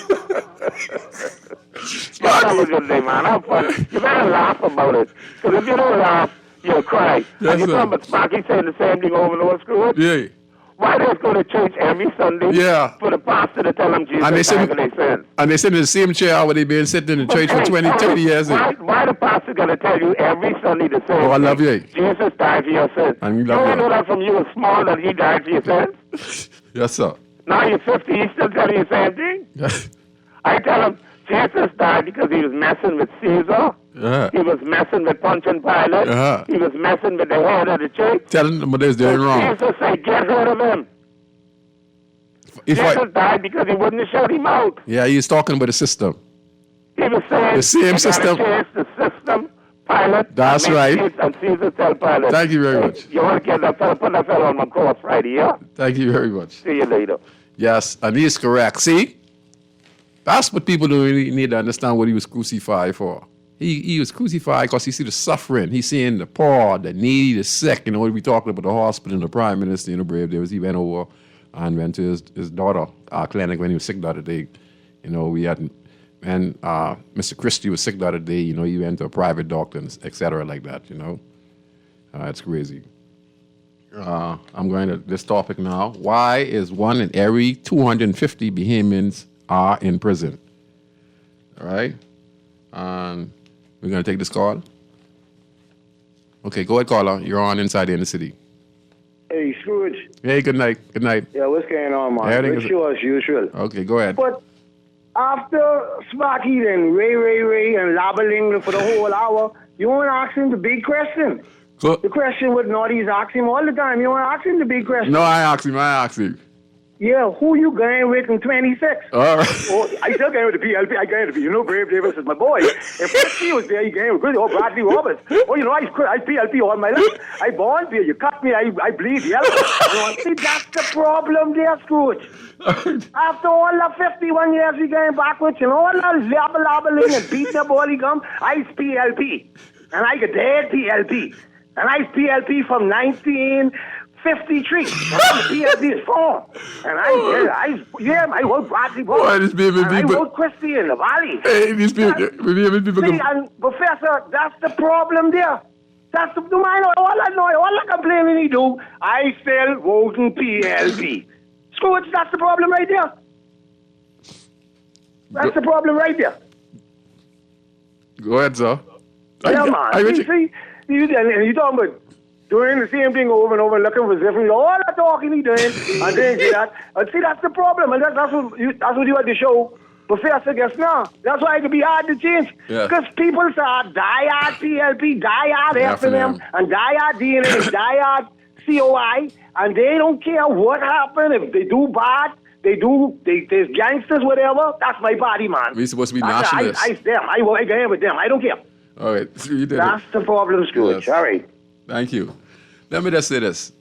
Have a good day, man. Have fun. You better laugh about it. Because if you don't laugh, you'll cry.
Yes,
and you
sir.
remember Sparky saying the same thing over and over, Scrooge?
Yeah.
Why they go to church every Sunday?
Yeah.
For the pastor to tell them Jesus
And they
died
sit,
for their sins.
and they sit in the same chair where they been sitting in the church for
Hey,
20, 30 years.
Why the pastor going to tell you every Sunday the same
Oh, I
thing?
love you.
Jesus died for your sins.
And you
you
love
don't
you.
know that from you were small that he died for your sins?
Yes, sir.
Now you're 50, he's still telling you the same thing? I tell him, Jesus died because he was messing with Caesar. He was messing with Pontius Pilate. He was messing with the head of the church.
Telling them what they're doing wrong.
Jesus said, get rid of him.
If
Jesus
I,
died because he wouldn't shut him out.
yeah, he's talking about the system.
He was saying,
The same
you gotta
system.
change the system, Pilot.
That's right.
And Caesar tell Pilot.
Thank you very much.
You want to get that fella, put that fella on my cross Friday, yeah?
Thank you very much.
See you later.
Yes, and he's correct. See? That's what people don't really need to understand what he was crucified for. He was crucified because he see the suffering. He's seeing the poor, the needy, the sick. You know, we talking about the hospital and the prime minister, you know, brave days. He went over and went to his daughter clinic when he was sick the other day. You know, we had, and Mr. Christie was sick the other day. You know, he went to a private doctor, et cetera, like that, you know. It's crazy. I'm going to this topic now. Why is 1 in every 250 Bahamians are in prison? All right? We're going to take this call. Okay, go ahead, caller. You're on Inside the Inner City.
Hey, Scrooge.
Hey, good night. Good night.
Yeah, what's going on, man?
Everything is-
Sure, as usual.
Okay, go ahead.
But after Sparky and Ray, and labeling for the whole hour, you want to ask him the big question.
So,
The question what Naughty's ask him all the time. You want to ask him the big question.
no, I asked him.
Yeah, who you going with in 26?
All right.
Oh, I still going with the PLP. I going with the, you know, Brave Davis is my boy. If he was there, you going with good. Oh, Bradley Roberts. Oh, you know, I PLP all my life. I born there. You cut me, I bleed yellow. You know, see, that's the problem there, Scrooge. After all the 51 years we going backwards, you know, all that labeling and beating the body gum, I's PLP. And I get dead PLP. And I's PLP from 1953. PLP is formed. And I wrote Bradley
Boy,
Roberts.
this baby
And I
people-
wrote Christie in the Valley.
Hey, these people
See, and Professor, that's the problem there. That's the mind. All I complaining he do, I still voting PLP. Scrooge, that's the problem right there. That's the problem right there.
Go ahead, sir.
Yeah, man. See, you talking about doing the same thing over and over, looking for different. All that talking he doing, and then see that. And see, that's the problem, and that's what you at the show. Professor gets now. That's why it can be hard to change.
Yeah.
Because people say die-hard PLP, die-hard F&M, and die-hard DNA, die-hard COI, and they don't care what happened. If they do bad, there's gangsters, whatever. That's my party, man.
We supposed to be
That's
nationalists.
I go with them. I don't care.
All right. So you did
That's
it.
the problem, Scrooge.
Yes.
All right.
Thank you. Let me just say this.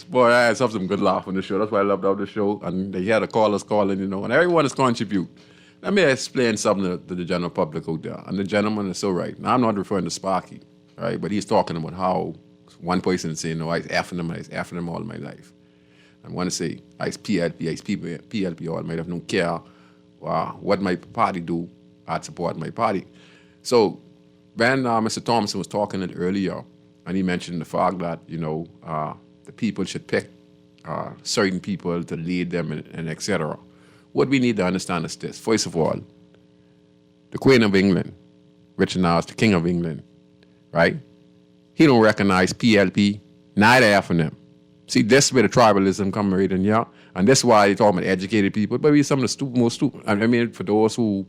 Boy, I had some good laugh on the show. That's why I loved the show. And they had the callers calling, and everyone is contribute. Let me explain something to the general public out there. And the gentleman is so right. Now, I'm not referring to Sparky, right? But he's talking about how one person is saying, no, I was effing him all my life. I want to say, I was PLP all my life. I don't care what my party do. I'd support my party. So when Mr. Thompson was talking earlier, and he mentioned the fact that, the people should pick certain people to lead them and et cetera. What we need to understand is this. First of all, the Queen of England, Richard now is the King of England, right? He don't recognize PLP, neither half of them. See, this is where the tribalism come right in here. And that's why they talk about educated people, but we some of the most stupid. I mean, for those who,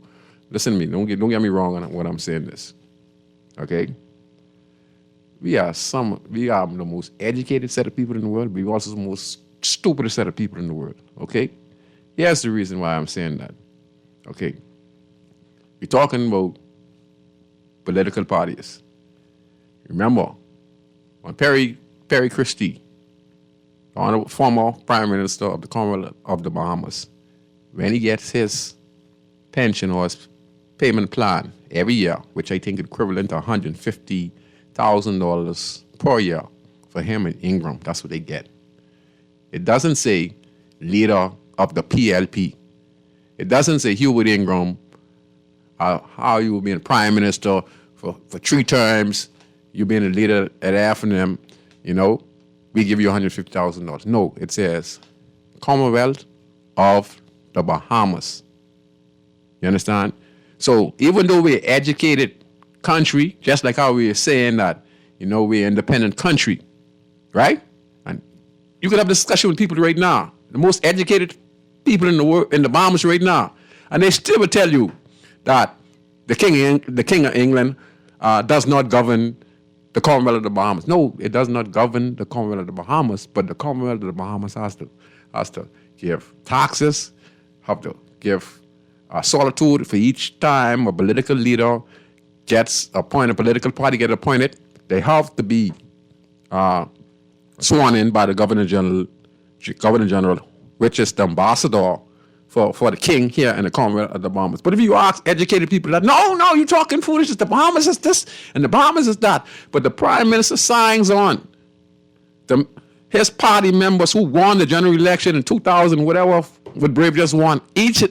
listen to me, don't get me wrong on what I'm saying this, okay? We are the most educated set of people in the world, but we're also the most stupidest set of people in the world, okay? Here's the reason why I'm saying that, okay? We're talking about political parties. Remember, when Perry Christie, former Prime Minister of the Commonwealth of the Bahamas, when he gets his pension or his payment plan every year, which I think is equivalent to $150,000 per year for him and Ingram. That's what they get. It doesn't say leader of the PLP. It doesn't say Hubert Ingram, how you were being prime minister for 3 terms, you being a leader at F&M, we give you $150,000. No, it says Commonwealth of the Bahamas. You understand? So even though we're an educated country, just like how we're saying that, we're an independent country, right? And you could have a discussion with people right now, the most educated people in the world, in the Bahamas right now, and they still will tell you that the King of England does not govern the Commonwealth of the Bahamas. No, it does not govern the Commonwealth of the Bahamas, but the Commonwealth of the Bahamas has to give taxes, have to give solitude for each time a political leader gets appointed, a political party get appointed, they have to be sworn in by the Governor General, which is the ambassador for the king here in the Commonwealth of the Bahamas. But if you ask educated people that, no, you're talking foolishness, the Bahamas is this and the Bahamas is that. But the Prime Minister signs on. His party members who won the general election in 2000, whatever, with Brave just won, each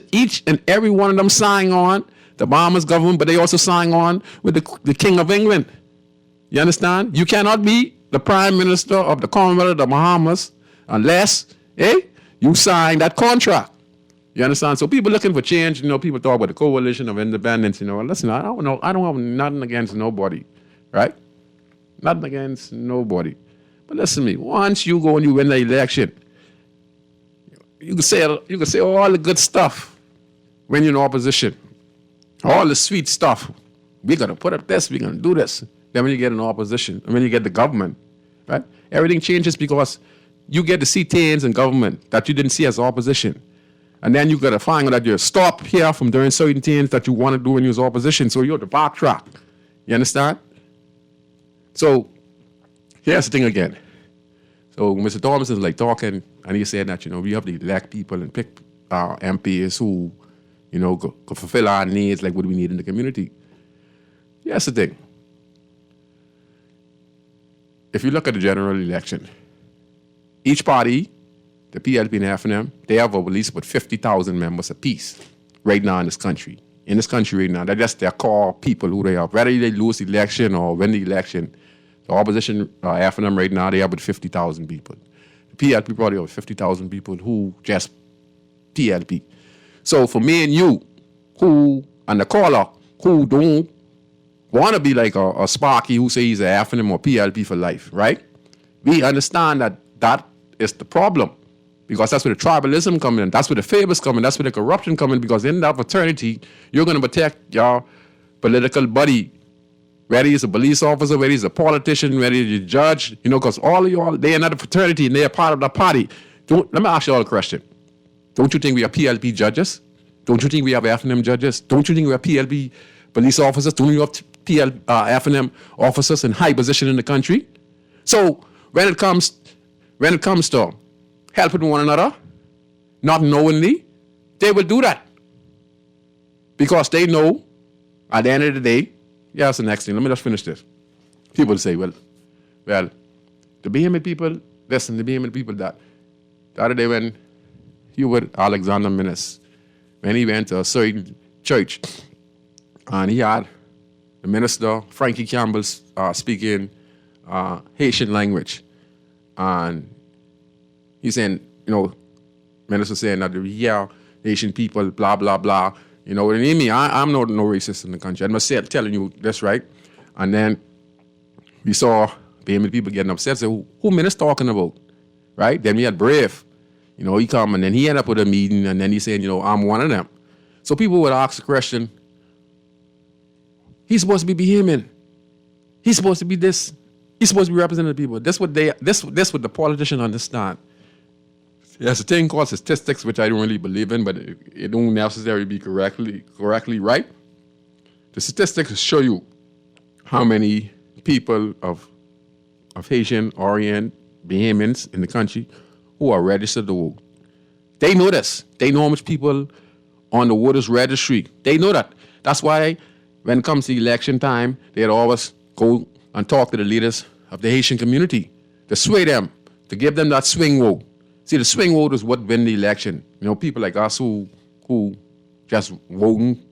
and every one of them sign on the Bahamas government, but they also sign on with the King of England. You understand? You cannot be the Prime Minister of the Commonwealth of the Bahamas unless you sign that contract. You understand? So people looking for change, people talk about the coalition of independence, listen, I don't have nothing against nobody, right? Nothing against nobody. But listen to me, once you go and you win the election, you can say all the good stuff when you're in opposition. All the sweet stuff. We're going to put up this, we're going to do this. Then when you get in opposition, and when you get the government, right? Everything changes because you get to see things in government that you didn't see as opposition. And then you got to find out that you're stopped here from doing certain things that you want to do when you're in opposition. So you have to backtrack. You understand? So here's the thing again. So Mr. Thomas is like talking, and he said that, we have to elect people and pick MPs who, could fulfill our needs, like what we need in the community. Here's the thing. If you look at the general election, each party, the PLP and FNM, they have at least about 50,000 members apiece right now in this country. In this country right now, they're just their core people who they are. Whether they lose the election or win the election, the opposition, FNM right now, they have about 50,000 people. The PLP probably have 50,000 people who just PLP. So for me and you, and the caller, who don't want to be like a Sparky who says he's an FNM or PLP for life, right? We understand that is the problem. Because that's where the tribalism comes in. That's where the favors come in. That's where the corruption comes in. Because in that fraternity, you're going to protect your political buddy. Whether he's a police officer, whether he's a politician, whether he's a judge, because all of y'all, they're not a fraternity and they're part of the party. Let me ask you all a question. Don't you think we have PLP judges? Don't you think we have FNM judges? Don't you think we have PLP police officers? Don't you have FNM officers in high position in the country? So when it comes to helping one another, not knowingly, they will do that. Because they know, at the end of the day, that's the next thing. Let me just finish this. People say, well, the Bahamian people, listen, the Bahamian people that. The other day when Hubert Alexander Minnis, when he went to a certain church, and he had the minister, Frankie Campbell, speaking Haitian language. And he's saying, minister saying that the Haitian people, blah, blah, blah. You know what I mean? I'm not no racist in the country. I'm just telling you this, right? And then we saw Bahamian people getting upset. So who minister talking about? Right? Then we had Brave. He come and then he ended up with a meeting and then he's saying, I'm one of them. So people would ask the question, he's supposed to be Bahamian. He's supposed to be this. He's supposed to be representing the people. That's what the politicians understand. There's a thing called statistics, which I don't really believe in, but it don't necessarily be correctly right. The statistics show you how many people of Haitian orient Bahamians in the country who are registered to vote. They know this. They know how much people on the voters registry. They know that. That's why when it comes to election time, they'd always go and talk to the leaders of the Haitian community to sway them, to give them that swing vote. See, the swing vote is what win the election. People like us who just voting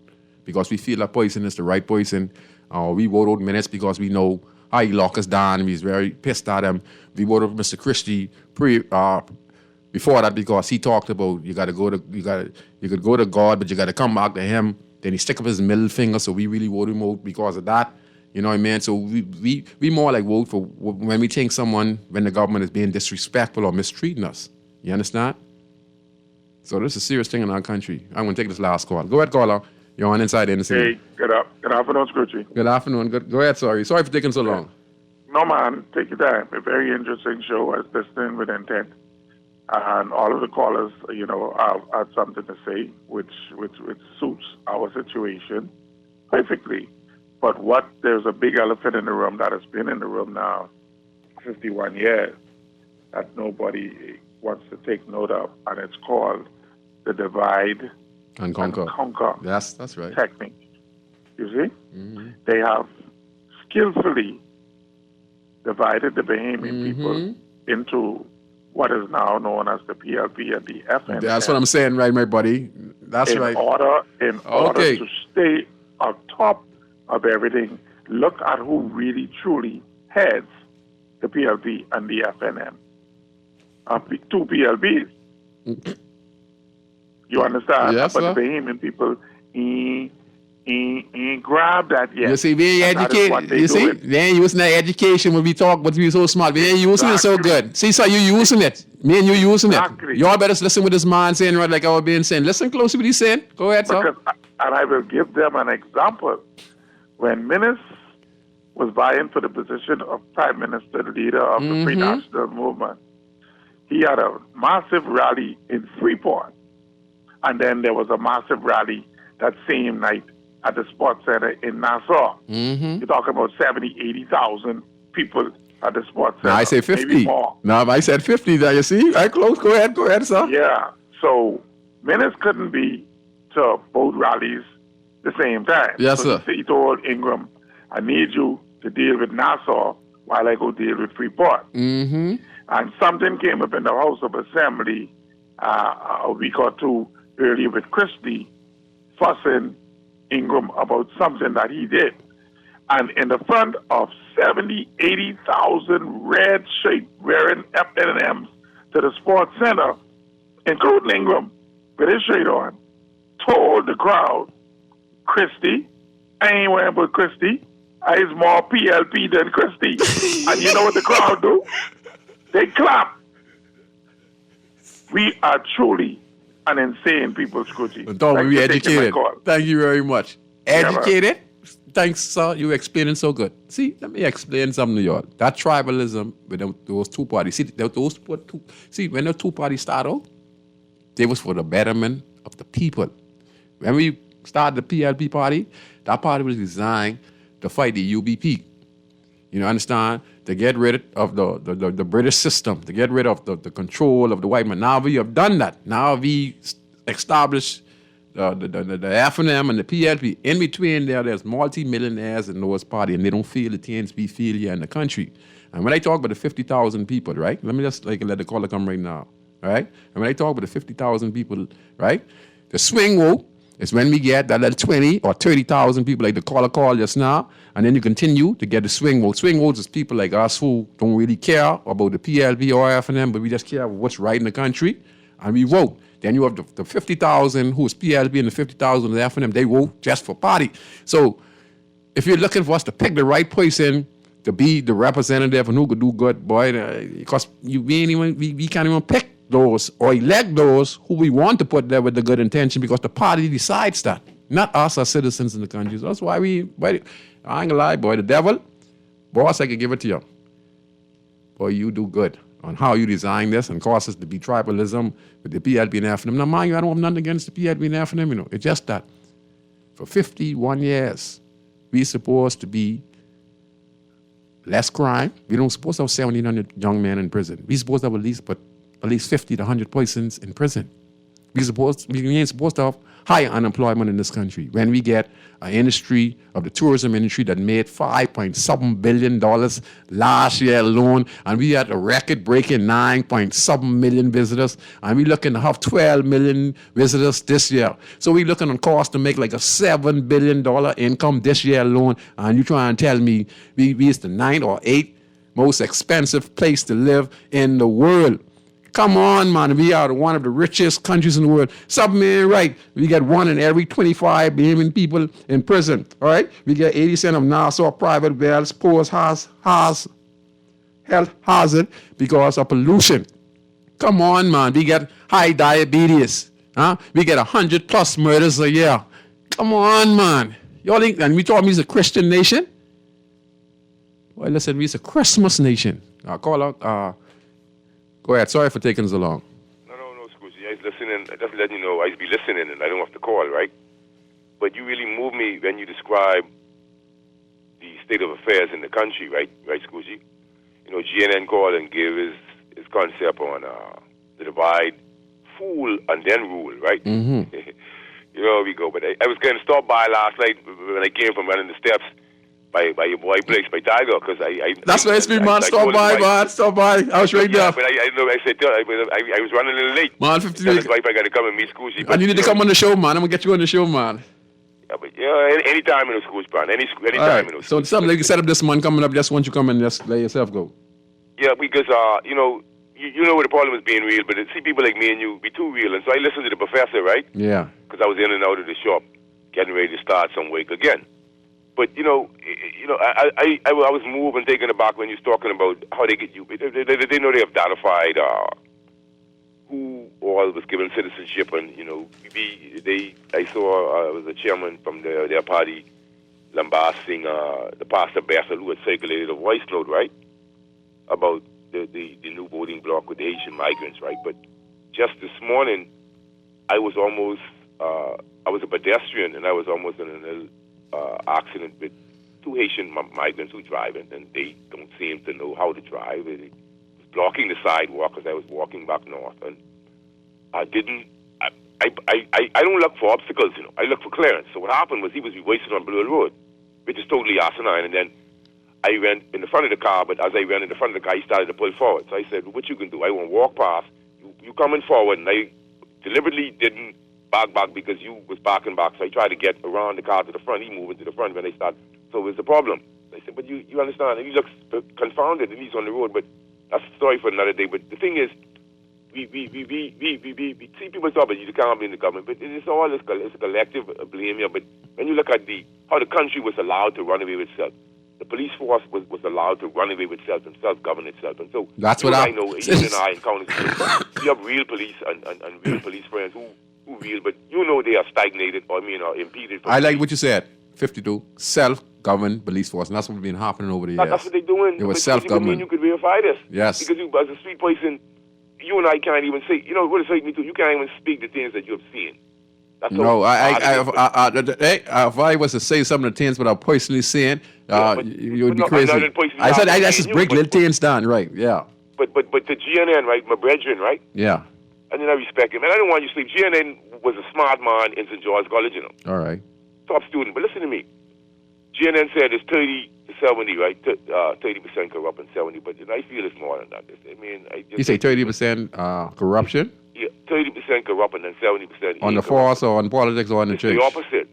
because we feel that person is the right person. We vote out minutes because we know how he locked us down and he's very pissed at him. We voted for Mr. Christie before that because he talked about you could go to God, but you got to come back to him. Then he stick up his middle finger, so we really voted him out because of that. You know what I mean? So we more like vote for when we think when the government is being disrespectful or mistreating us. You understand? So this is a serious thing in our country. I'm going to take this last call. Go ahead, caller. You're on Inside Innocent.
Hey, good afternoon, Scrooge.
Good afternoon. Go ahead, sorry for taking so long.
No, man, take your time. A very interesting show. I was listening with intent. And all of the callers, have had something to say, which suits our situation perfectly. But there's a big elephant in the room that has been in the room now 51 years that nobody wants to take note of, and it's called the divide
And conquer. Yes, that's right.
technique. You see? They have skillfully divided the Bahamian people into what is now known as the PLP and the FN.
That's what I'm saying, right, my buddy? That's right.
In order to stay on top of everything, look at who really truly heads the PLP and the FNM. Two PLPs. You understand?
Yes,
but
sir.
the Bahamian people ain't grab that yet.
You see, we ain't
And that is what
educated.
they
You see,
doing.
we ain't using that education when we talk, but we so smart. We ain't using it so good. See, so you using it. Me and you using
Exactly.
it. Y'all better listen with this man saying, right, like I was being saying. Listen closely what he's saying. Go ahead, sir.
And I will give them an example. When Minnis was vying for the position of Prime Minister, the leader of the Free National Movement, he had a massive rally in Freeport. And then there was a massive rally that same night at the Sports Center in Nassau. You're talking about 70, 80,000 people at the Sports Center.
Now I say 50.
Maybe more.
No, I said 50 there, you see? Right close. Go ahead, sir.
Yeah. So Minnis couldn't be to both rallies the same time.
Yes,
so
sir.
He told Ingram, I need you to deal with Nassau while I go deal with Freeport. And something came up in the House of Assembly a week or two earlier with Christie fussing Ingram about something that he did. And in the front of 70, 80,000 red shirt wearing FNMs to the Sports Center, including Ingram with his shirt on, told the crowd, Christie, I ain't wearing but Christie. I is more PLP than Christie. And you know what the crowd do? They clap. We are truly an insane people, Scrooge.
Don't be educated. Thank you very much. Educated? Thanks, sir. You explaining so good. See, let me explain something to y'all. That tribalism with those two parties. See, when the two parties started out, they was for the betterment of the people. When we started the PLP party, that party was designed to fight the UBP. You know, understand? To get rid of the British system, to get rid of the control of the white man. Now we have done that. Now we established the F&M and the PLP. In between there's multi-millionaires in those parties, and they don't feel the things we feel here in the country. And when I talk about the 50,000 people, right? Let me just let the caller come right now, right? And when I talk about the 50,000 people, right? The swing vote is when we get that little 20 or 30,000 people like the caller called just now, and then you continue to get the swing vote. Swing votes is people like us who don't really care about the PLP or F&M, but we just care about what's right in the country, and we vote. Then you have the 50,000 who's PLP and the 50,000 who's F&M, they vote just for party. So if you're looking for us to pick the right person to be the representative and who could do good, boy, because we can't even pick those or elect those who we want to put there with the good intention, because the party decides that, not us as citizens in the country. So that's why I ain't gonna lie, boy, the devil, boss, I can give it to you. Boy, you do good on how you design this and cause us to be tribalism with the PLP and F&M. Now, mind you, I don't have nothing against the PLP and F&M, you know. It's just that for 51 years, we supposed to be less crime. We don't supposed to have 1,700 young men in prison. We supposed to have at least 50 to 100 persons in prison. We ain't supposed to have higher unemployment in this country. When we get an industry of the tourism industry that made $5.7 billion last year alone, and we had a record-breaking 9.7 million visitors, and we're looking to have 12 million visitors this year. So we're looking on course to make like a $7 billion income this year alone, and you trying to tell me we is the 9th or 8th most expensive place to live in the world. Come on, man. We are one of the richest countries in the world. Something ain't right. We get 1 in every 25 Bahamian people in prison. All right? We get 80% of Nassau private wells pose health hazard because of pollution. Come on, man. We get high diabetes. We get 100+ murders a year. Come on, man. Y'all think, and we told me it's a Christian nation? Well, listen, we're a Christmas nation. I'll call out. Go ahead. Sorry for taking so long.
No, Scrooge. I was listening. Just letting you know, I be listening, and I don't have to call, right? But you really moved me when you describe state of affairs in the country, right, Scoozy? You know, GNN called and gave his concept on the divide, fool and then rule, right?
Mm-hmm.
You know, we go. But I was going to stop by last night when I came from running the steps by your boy place, by Tiger, because I
That's nice, man. Stop by, man. Stop by. I was right there.
But I know. I said I was running a little late.
Man, 15
Tell his wife I got to come and meet Scoozy.
And you need to come on the show, man. I'm gonna get you on the show, man.
Yeah, but anytime in the school, man. Anytime in the
So something like you set up this month coming up. Just once you come and just let yourself go.
Yeah, because you know where the problem is being real, but see people like me and you be too real, and so I listened to the professor, right?
Yeah.
Because I was in and out of the shop, getting ready to start some work again. But I was moved and taken aback when you was talking about how they get you. They know they have datified who all was given citizenship, and I saw was a chairman from their party lambasting the pastor Bessel, who had circulated a voice note, right, about the new voting bloc with the Haitian migrants, right? But just this morning, I was a pedestrian, and I was almost in an accident with two Haitian migrants who drive, and they don't seem to know how to drive. It was blocking the sidewalk as I was walking back north, and I don't look for obstacles, I look for clearance. So what happened was he was wasted on Blue Road, which is totally asinine, and then I ran in the front of the car, but as I ran in the front of the car, he started to pull forward. So I said, what you can do? I won't walk past. You coming forward, and I deliberately didn't back because you was backing back. So I tried to get around the car to the front. He moved into the front when I started. So it was the problem. I said, but you understand. And he looks confounded, and he's on the road. But that's a story for another day. But the thing is, we see people talk about you can't blame the government, but it's a collective blame here. But when you look at how the country was allowed to run away with itself, the police force was allowed to run away with itself and self-govern itself. And so
that's what I
know. You and I encounter. We have real police and real police friends who real, but they are stagnated or impeded.
I like what you said. 52 self-governed police force, and that's what's been happening over the years.
That's what they're doing.
It was self-government.
You could verify this.
Yes.
Because you, as a street person, you and I can't even say. What it's like me too. You can't even speak the things that you have seen. That's
no, if I was to say some of the things without personally saying, you would be crazy. I said I just break little things down, right? Yeah.
But the GNN, right, my brethren, right?
Yeah.
And then I respect him, and I don't want you to sleep. GNN was a smart man in St. George College,
All right.
Top student, but listen to me. GNN said it's 30 to 70, right? 30% corrupt and 70, but I feel it's more than that.
You say 30% corruption?
Yeah, 30% corrupt and then 70%
on the force or on politics or on the church?
It's the opposite.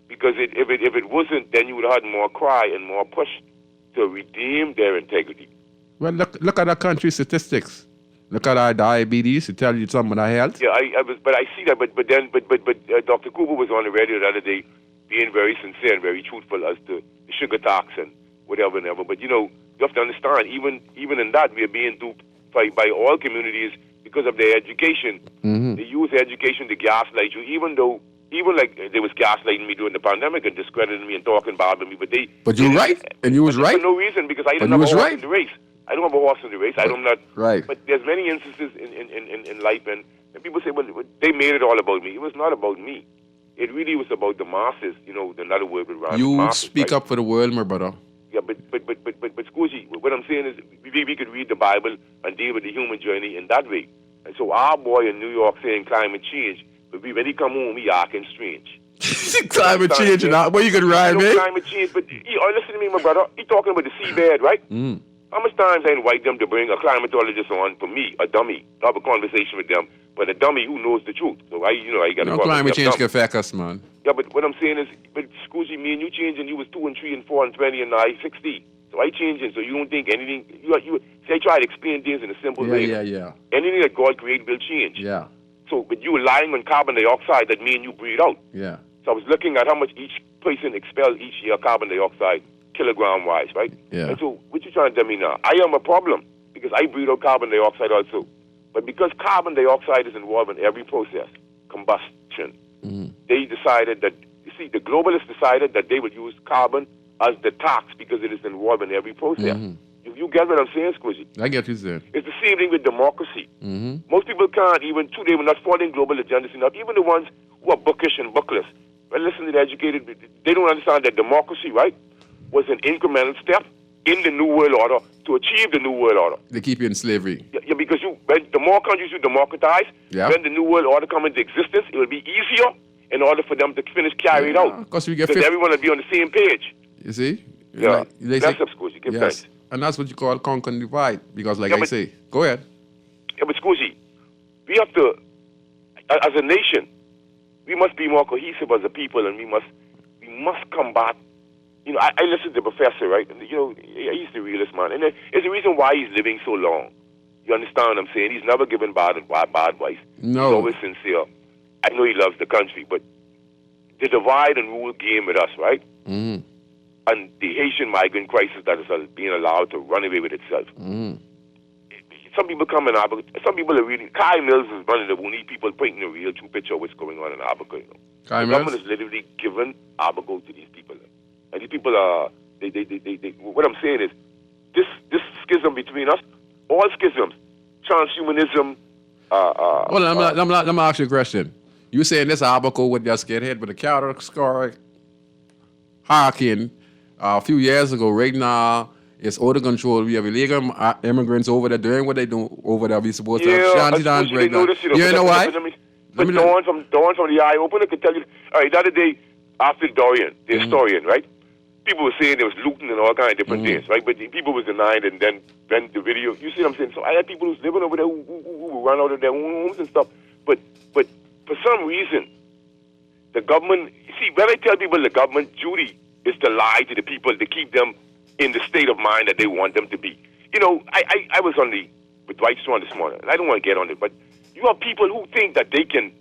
Because if it wasn't, then you would have had more cry and more push to redeem their integrity.
Well, look at our country statistics. Look at our diabetes to tell you something about our health.
Yeah, but I see that. But Dr. Cooper was on the radio the other day, being very sincere and very truthful as to the sugar tax and whatever and ever. But you have to understand, even in that, we are being duped by all communities because of their education. Mm-hmm. They use education to gaslight you, even like they was gaslighting me during the pandemic and discrediting me and talking bad about me.
But you're right, and you was right
for no reason, because I didn't have a horse in the race. I don't have a horse in the race. I'm not
right.
But there's many instances in life, and people say, well, they made it all about me. It was not about me. It really was about the masses. Another word with around
you
the masses,
speak
right?
up for the world, my brother.
Yeah, but Scoozy, what I'm saying is we could read the Bible and deal with the human journey in that way. And so our boy in New York saying climate change, but when he come home, he acting strange.
Climate change, where you could ride, man?
Climate change, but listen to me, my brother. He talking about the seabed, right?
Mm.
How much times I invite them to bring a climatologist on for me, a dummy, to have a conversation with them, but a dummy who knows the truth. So I got to
climate change can affect us, man.
Yeah, but what I'm saying is, but Scoozy, me and you changing. You was 2 and 3 and 4 and 20 and I 60. So I changing. So you don't think anything? You see, I try to explain things in a simple way.
Yeah.
Anything that God created will change.
Yeah.
So, but you were lying on carbon dioxide that me and you breathe out.
Yeah.
So I was looking at how much each person expels each year carbon dioxide, kilogram-wise, right?
Yeah.
And so what you trying to tell me now? I am a problem because I breathe out carbon dioxide also. But because carbon dioxide is involved in every process, combustion, they decided that, the globalists decided that they would use carbon as the tax because it is involved in every process. Mm-hmm. You get what I'm saying, Squishy?
I get you, sir.
It's the same thing with democracy.
Mm-hmm.
Most people can't even, they will not following global agendas enough. Even the ones who are bookish and bookless. Well, listen to the educated, they don't understand that democracy, right? was an incremental step in the New World Order to achieve the New World Order.
They keep you in slavery.
Yeah, because when the more countries you democratize,
Yeah.
when the New World Order comes into existence, it will be easier in order for them to carry it out.
Because we get
Because everyone will be on the same page.
You see?
Yeah.
They
That's
say,
up, Scusi. Give
yes.
thanks.
And that's what you call conquer and divide. Because like
Yeah,
I
but-
say, go ahead.
Yeah, but Scusi, we have to, as a nation, we must be more cohesive as a people, and we must combat. You know, I listened to the professor, right? And, you know, he's the realist man, and there's a reason why he's living so long. You understand what I'm saying? He's never given bad advice.
No.
He's always sincere. I know he loves the country, but the divide and rule game with us, right?
Mm.
And the Haitian migrant crisis that is being allowed to run away with itself.
Mm.
Some people come in Albuquerque. Some people are reading. Kai Mills is one of the only people painting a real true picture of what's going on in Albuquerque. You know?
Kai
The
Mills?
government has literally given Albuquerque to these people, and these people are. They. What I'm saying is, this schism between us, all schisms, transhumanism.
Well, let me ask you a question. You saying this Albuquerque would just get hit with a counter-score hurricane a few years ago. Right now, it's out of control. We have illegal immigrants over there doing what they do over there. We supposed to have shanty down break down. You know why?
But Dawn from the Eye Opener could tell you. All right, the other day after Dorian, the historian, right? People were saying there was looting and all kinds of different things, right? But the people was denying, and then the video. You see what I'm saying? So I had people who's living over there who run out of their homes and stuff. But for some reason, the government. You see, when I tell people the government duty is to lie to the people to keep them in the state of mind that they want them to be. You know, I was on with Dwight Strong this morning, and I don't want to get on it, but you have people who think that they can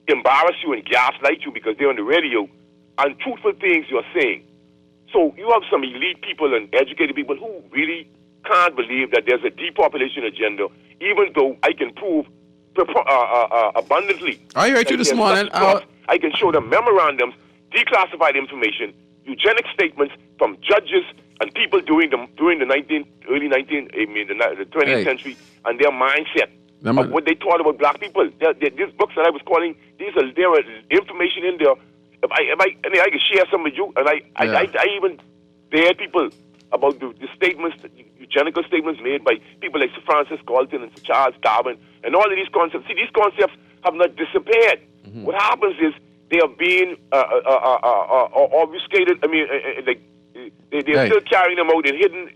embarrass you and gaslight you because they're on the radio and truthful things you're saying. So you have some elite people and educated people who really can't believe that there's a depopulation agenda, even though I can prove abundantly.
I heard you this morning.
I can show them memorandums, declassified information, eugenic statements from judges and people during the 20th century, and their mindset of what they thought about black people. These books that I was calling, there are information in there. If I can share some with you, and I even dared people about the statements, the eugenical statements made by people like Sir Francis Galton and Sir Charles Darwin, and all of these concepts. See, these concepts have not disappeared. Mm-hmm. What happens is they are being obfuscated. I mean, they're still carrying them out in hidden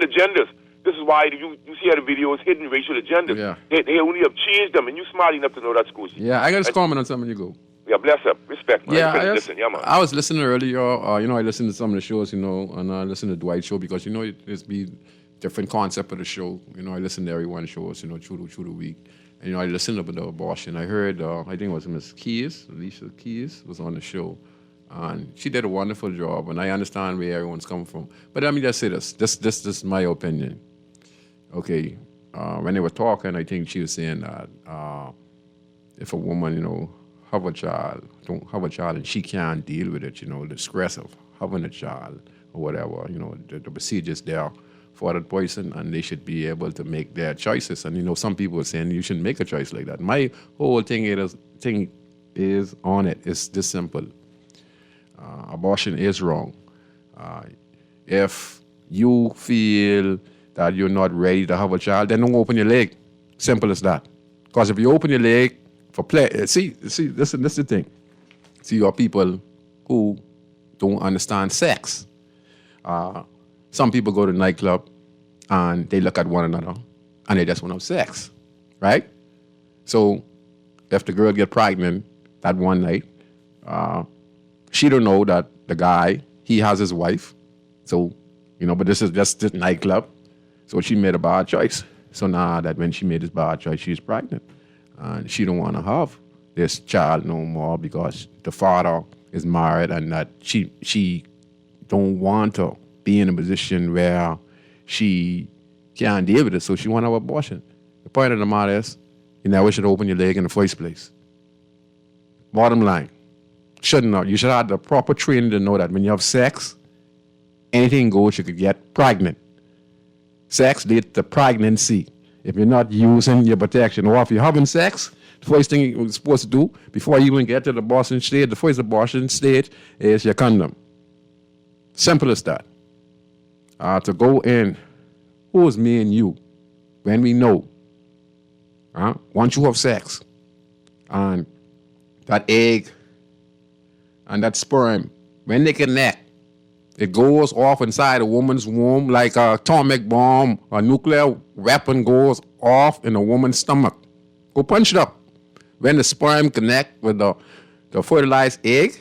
agendas. This is why you see how the videos hidden racial agendas.
Yeah.
They only have changed them, and you're smart enough to know that, Scoozy.
Yeah, I got to comment on something. You go.
Yeah, bless up, respect, man.
Yeah,
man.
I was listening earlier. I listened to some of the shows, and I listened to Dwight's show because there's be different concept of the show. I listened to everyone's shows, through the week. And I listened to the abortion. I heard, I think it was Miss Keys, Alicia Keys, was on the show. And she did a wonderful job, and I understand where everyone's coming from. But let me just say this. This is my opinion. Okay, when they were talking, I think she was saying that if a woman, have a child, and she can't deal with it, the stress of having a child or whatever, the procedures there for that person, and they should be able to make their choices. And some people are saying you shouldn't make a choice like that. My whole thing is on it. It's this simple. Abortion is wrong. If you feel that you're not ready to have a child, then don't open your leg. Simple as that. Because if you open your leg for play, listen, this is the thing. See, you are people who don't understand sex. Some people go to a nightclub and they look at one another and they just want to have sex, right? So if the girl get pregnant that one night, she don't know that the guy, he has his wife. So, but this is just this nightclub. So she made a bad choice. So now that when she made this bad choice, she's pregnant. And she don't want to have this child no more because the father is married and that she don't want to be in a position where she can't deal with it. So she want to have abortion. The point of the matter is, you never should open your leg in the first place. Bottom line. Shouldn't know. You should have the proper training to know that when you have sex, anything goes, you could get pregnant. Sex leads to pregnancy. If you're not using your protection, or if you're having sex, the first thing you're supposed to do before you even get to the abortion stage, the first abortion stage is your condom. Simple as that. To go in, who is me and you? When we know, once you have sex, and that egg and that sperm, when they connect, it goes off inside a woman's womb like a atomic bomb, a nuclear weapon goes off in a woman's stomach. Go punch it up. When the sperm connect with the fertilized egg,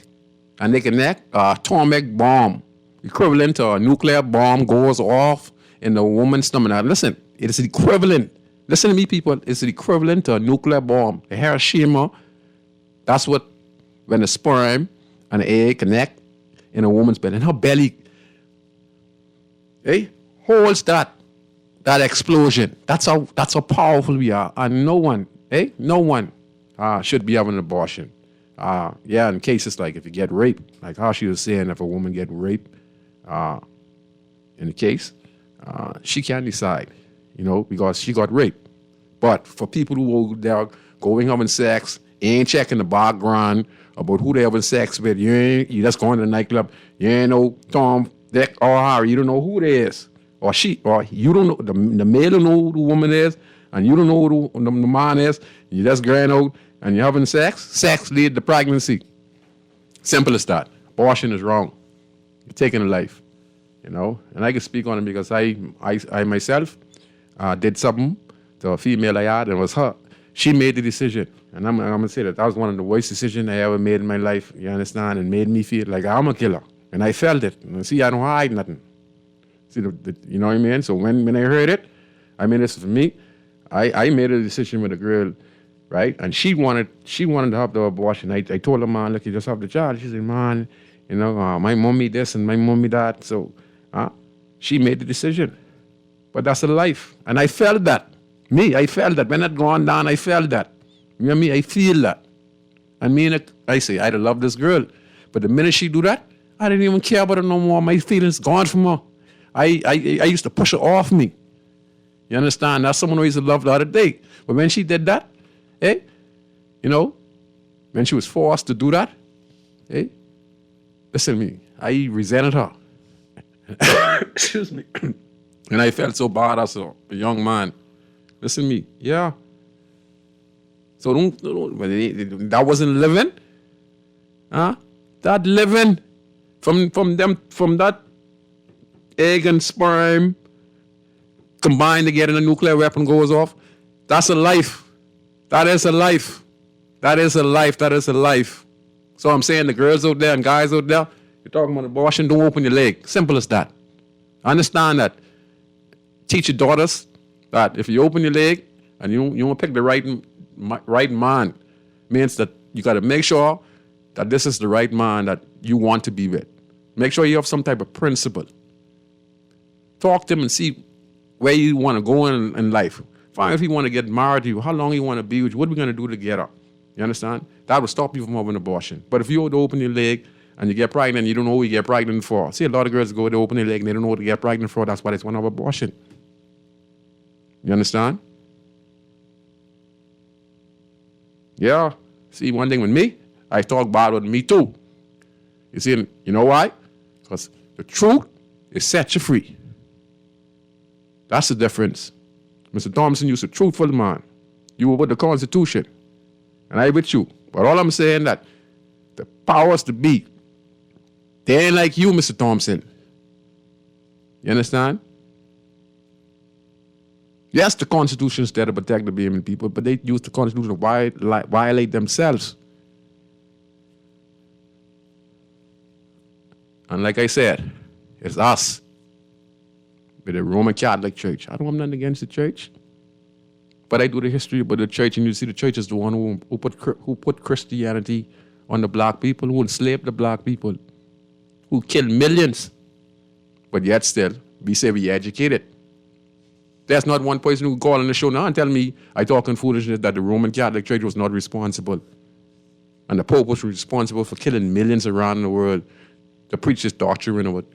and they connect, an atomic bomb, equivalent to a nuclear bomb, goes off in the woman's stomach. Now listen, it is equivalent. Listen to me, people. It's the equivalent to a nuclear bomb. A Hiroshima, that's what, when the sperm and the egg connect in a woman's belly, and her belly, holds that explosion. That's how powerful we are. And no one should be having an abortion. In cases like if you get raped, like how she was saying, if a woman get raped, in the case, she can't decide, because she got raped. But for people who they're going having sex, ain't checking the background about who they having sex with, you just going to the nightclub, you ain't know Tom, Dick, or Harry, you don't know who they is, or she, or you don't know, the male don't know who the woman is, and you don't know who the man is, you just going out and you're having sex lead to pregnancy. Simple as that. Abortion is wrong. You're taking a life, and I can speak on it because I myself did something to a female I had, and it was her. She made the decision, and I'm going to say that was one of the worst decisions I ever made in my life, you understand, and made me feel like I'm a killer, and I felt it. And see, I don't hide nothing. See, you know what I mean? So when I heard it, I mean, this for me, I made a decision with a girl, right? And she wanted to have the abortion. I told her, man, look, you just have the child. She said, man, my mommy this and my mommy that. So she made the decision. But that's a life. And I felt that. I felt that. When it gone down, I felt that. You know what I mean? I feel that. And I say, I'd love this girl. But the minute she do that, I didn't even care about her no more. My feelings gone from her. I used to push her off me. You understand? That's someone who I used to love the other day. But when she did that, when she was forced to do that, listen to me, I resented her. Excuse me. And I felt so bad as a young man. Listen to me, yeah. So don't that wasn't living, That living from that egg and sperm combined together and a nuclear weapon goes off. That's a life. That is a life. That is a life. That is a life. So I'm saying the girls out there and guys out there, you're talking about abortion, don't open your leg. Simple as that. Understand that. Teach your daughters that if you open your leg and you want to pick the right man, means that you got to make sure that this is the right man that you want to be with. Make sure you have some type of principle. Talk to him and see where you want to go in life. Fine, if you want to get married to you, how long you want to be with you, what are we going to do together? You understand? That will stop you from having an abortion. But if you were to open your leg and you get pregnant, you don't know who you get pregnant for. See, a lot of girls go to open their leg and they don't know what to get pregnant for. That's why they want to have abortion. You understand? Yeah. See, one thing with me, I talk bad with me too. You see, you know why? Because the truth is set you free. That's the difference. Mr. Thompson, you're a truthful man. You were with the Constitution. And I with you. But all I'm saying that the powers to be, they ain't like you, Mr. Thompson. You understand? Yes, the Constitution is there to protect the Bahamian people, but they use the Constitution to violate themselves. And like I said, it's us with the Roman Catholic Church. I don't have nothing against the church, but I do the history about the church, and you see the church is the one who put Christianity on the black people, who enslaved the black people, who killed millions. But yet still, we say we educated. There's not one person who call on the show now and tell me I talking foolishness that the Roman Catholic Church was not responsible. And the Pope was responsible for killing millions around the world to preach this doctrine about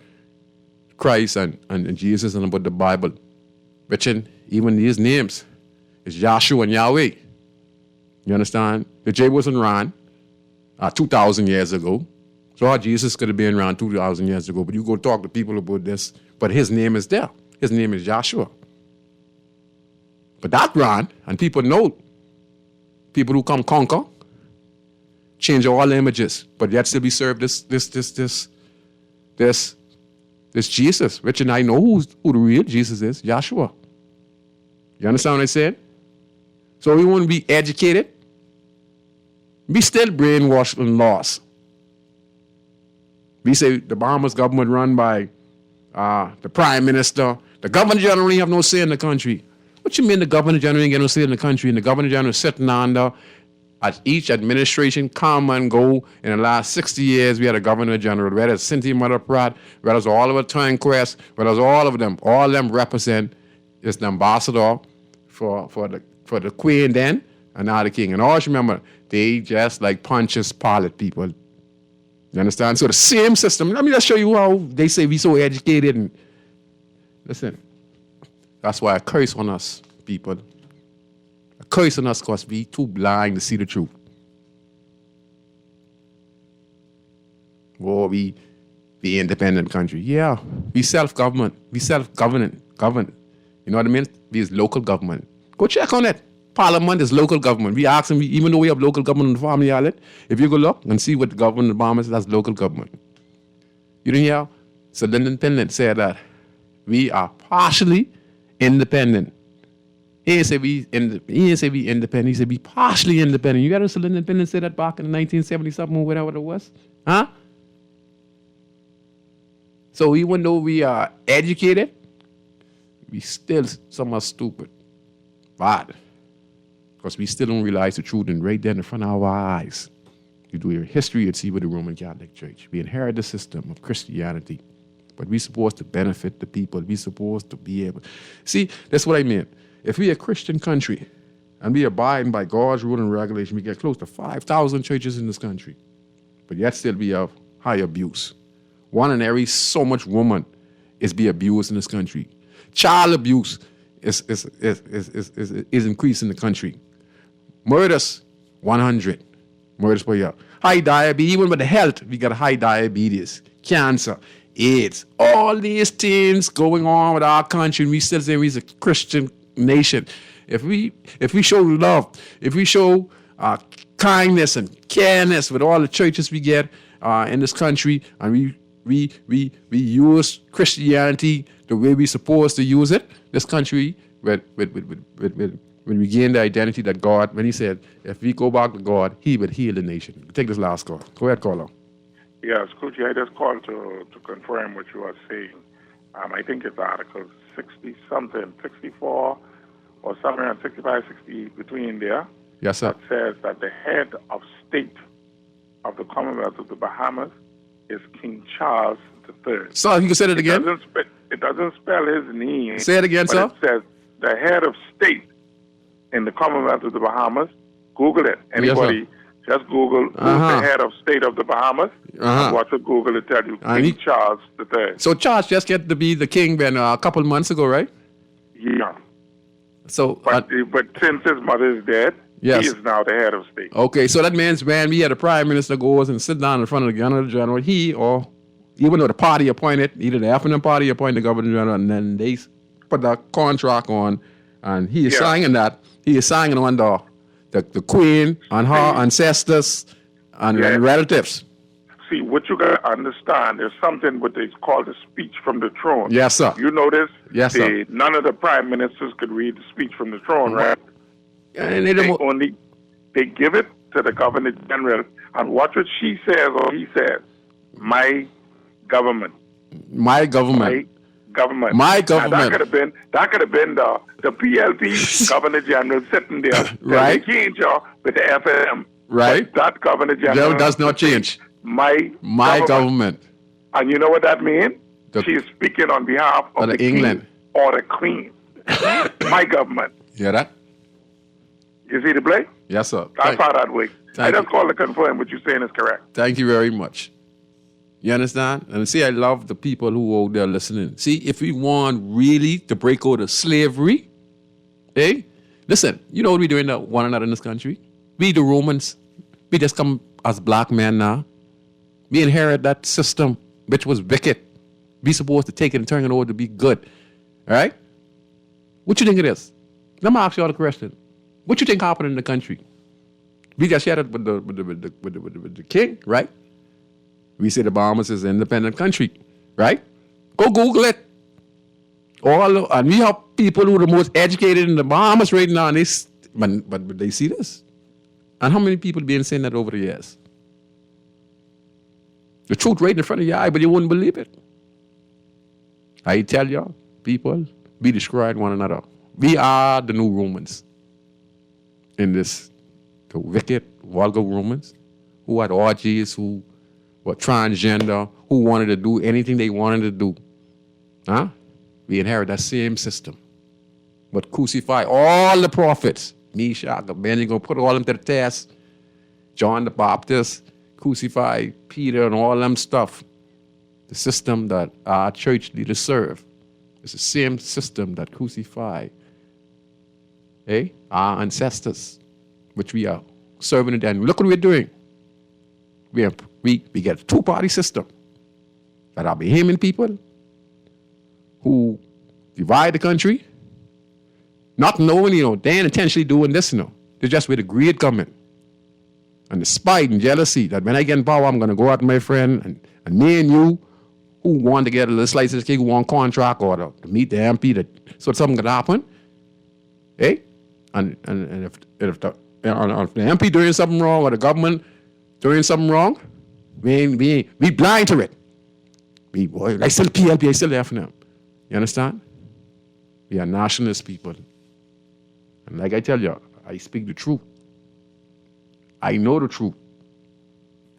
Christ and Jesus and about the Bible. Richard, even these names is Yahshua and Yahweh. You understand? The J wasn't ran 2,000 years ago. So our Jesus could have been around 2,000 years ago, but you go talk to people about this, but his name is there. His name is Joshua. But that ran, and people know, people who come conquer, change all images, but yet still be served this Jesus. Rich and I know who the real Jesus is, Joshua. You understand what I said? So we want to be educated, be still brainwashed and lost. We say the Bahamas government run by the prime minister. The governor general have no say in the country. What you mean the governor general ain't got no say in the country? And the governor general is sitting under, as each administration come and go. In the last 60 years, we had a governor general, whether it's Cynthia Mother Pratt, whether it's Oliver Turnquest, whether it's all of them represent is the ambassador for the queen then, and now the king. And always remember, they just like Pontius Pilate people. You understand? So the same system. Let me just show you how they say we so educated. And listen, that's why I curse on us, people. I curse on us because we too blind to see the truth. Well, we independent country. Yeah, we self-government. We self-government. You know what I mean? We is local government. Go check on it. Parliament is local government. We ask them, even though we have local government on the Family Island, if you go look and see what the government of the Bahamas is, that's local government. You didn't hear? So the independent said that we are partially independent. He didn't say we independent. He said we partially independent. You got to independent say that back in 1970 something or whatever it was, huh? So even though we are educated, we still somewhat stupid, bad. Because we still don't realize the truth, and right there in front of our eyes. You do your history, you'd see with the Roman Catholic Church. We inherit the system of Christianity, but we're supposed to benefit the people. We're supposed to be able. See, that's what I mean. If we're a Christian country and we abide by God's rule and regulation, we get close to 5,000 churches in this country, but yet still we have high abuse. One in every so much woman is be abused in this country. Child abuse is increasing in the country. Murders, 100 murders per year. High diabetes, even with the health, we got high diabetes, cancer, AIDS, all these things going on with our country, and we still say we're a Christian nation. If we show love, if we show kindness and careness with all the churches we get in this country, and we use Christianity the way we're supposed to use it, this country when we gain the identity that God, when he said, if we go back to God, he would heal the nation. Take this last call. Go ahead, caller.
Yeah, Scrooge, I just called to confirm what you are saying. I think it's Article 60-something, 64, or somewhere around 65, 60, between there.
Yes, sir.
That says that the head of state of the Commonwealth of the Bahamas is King Charles III.
So you can say that again?
It doesn't spell his name.
Say it again, sir.
It says the head of state in the Commonwealth of the Bahamas. Google it. Anybody, just Google who's the head of state of the Bahamas. And watch it Google it tell you King Charles III.
So Charles just get to be the king then a couple months ago, right?
Yeah.
So,
but since his mother is dead,
yes,
he is now the head of state.
Okay, so that means when we had a prime minister goes and sit down in front of the governor general, he or even though the party appointed, either the African party appointed the governor general, and then they put the contract on, and he is signing that. He is signing on the queen and her ancestors and relatives.
See, what you got to understand, there's something what is called the speech from the throne.
Yes, sir.
You notice?
Yes, sir.
None of the prime ministers could read the speech from the throne, right?
And
they give it to the governor general, and watch what she says or he says. My government.
My government.
Now, that could have been the PLP governor general sitting there,
right?
Change with the FM,
right?
But that governor general
does not change.
My
government.
And you know what that means? She is speaking on behalf of the
England
king or the queen. My government.
Yeah, that.
You see the play?
Yes, sir.
That's how that works. I just called to confirm what you're saying is correct.
Thank you very much. You understand? And see, I love the people who out there listening. See, if we want really to break out of slavery, listen, you know what we're doing to one another in this country? We the Romans, we just come as black men now. We inherit that system, which was wicked. We supposed to take it and turn it over to be good. All right? What you think it is? Let me ask you all the question. What you think happened in the country? We just shared it with the king, right? We say the Bahamas is an independent country, right? Go Google it. And we have people who are the most educated in the Bahamas right now, and but they see this. And how many people been saying that over the years? The truth right in front of your eye, but you wouldn't believe it. I tell y'all, people, we destroyed one another. We are the new Romans in this, the wicked, vulgar Romans who had orgies, who were transgender, who wanted to do anything they wanted to do. Huh? We inherit that same system. But crucify all the prophets. Meshach, Abednego, put all them to the test. John the Baptist, crucify Peter and all them stuff. The system that our church leaders serve is the same system that crucified our ancestors, which we are serving it. And look what we're doing. We get a two-party system that are Bahamian people who divide the country, not knowing, they ain't intentionally doing this, They're just with a greed government. And the spite and jealousy that when I get in power, I'm going to go out with my friend and me and you who want to get a little slice of the cake, who want contract or to meet the MP, so something could happen. And if the MP doing something wrong or the government doing something wrong, we blind to it. I still PLP, I still FNM. You understand? We are nationalist people. And like I tell you, I speak the truth. I know the truth.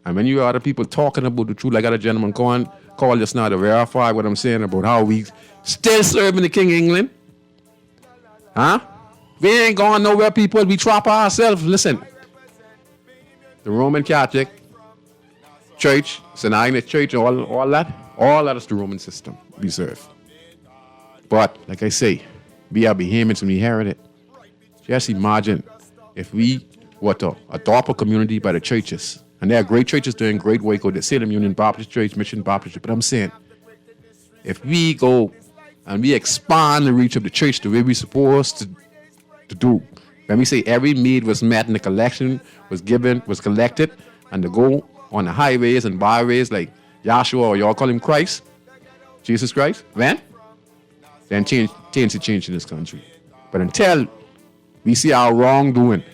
And when you hear other people talking about the truth, like other gentleman call just now to verify what I'm saying about how we still serving the King of England. Huh? We ain't going nowhere, people. We trap ourselves. Listen. The Roman Catholic Church, St. Agnes Church, all that is the Roman system we serve. But, like I say, we are Bahamians and we inherit it. Just imagine if we were to adopt a community by the churches. And there are great churches doing great work, or the Salem Union Baptist Church, Mission Baptist Church. But I'm saying, if we go and we expand the reach of the church the way we're supposed to do, when we say every need was met and the collection was collected, and to go on the highways and byways like Yahshua, or y'all call him Christ, Jesus Christ, then change in this country. But until we see our wrongdoing,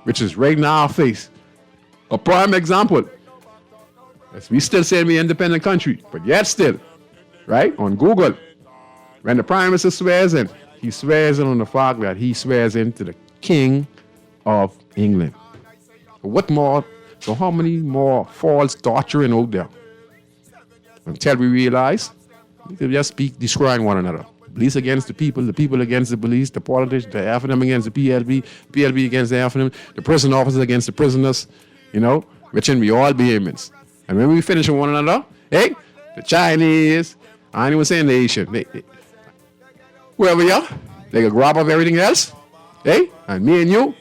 which is right in our face, a prime example, as we still say we're an independent country, but yet still, right, on Google, when the Prime Minister swears in, he swears in on the fact that he swears into the King of England. What more? So how many more false doctrine out there? Until we realize, we can just speak destroying one another. Police against the people against the police, the politicians, the FNM against the PLB against the FNM, the prison officers against the prisoners, which we all Bahamians. And when we finish with one another, the Chinese, I ain't even saying the Asian, whoever you are, they can grab up everything else, and me and you,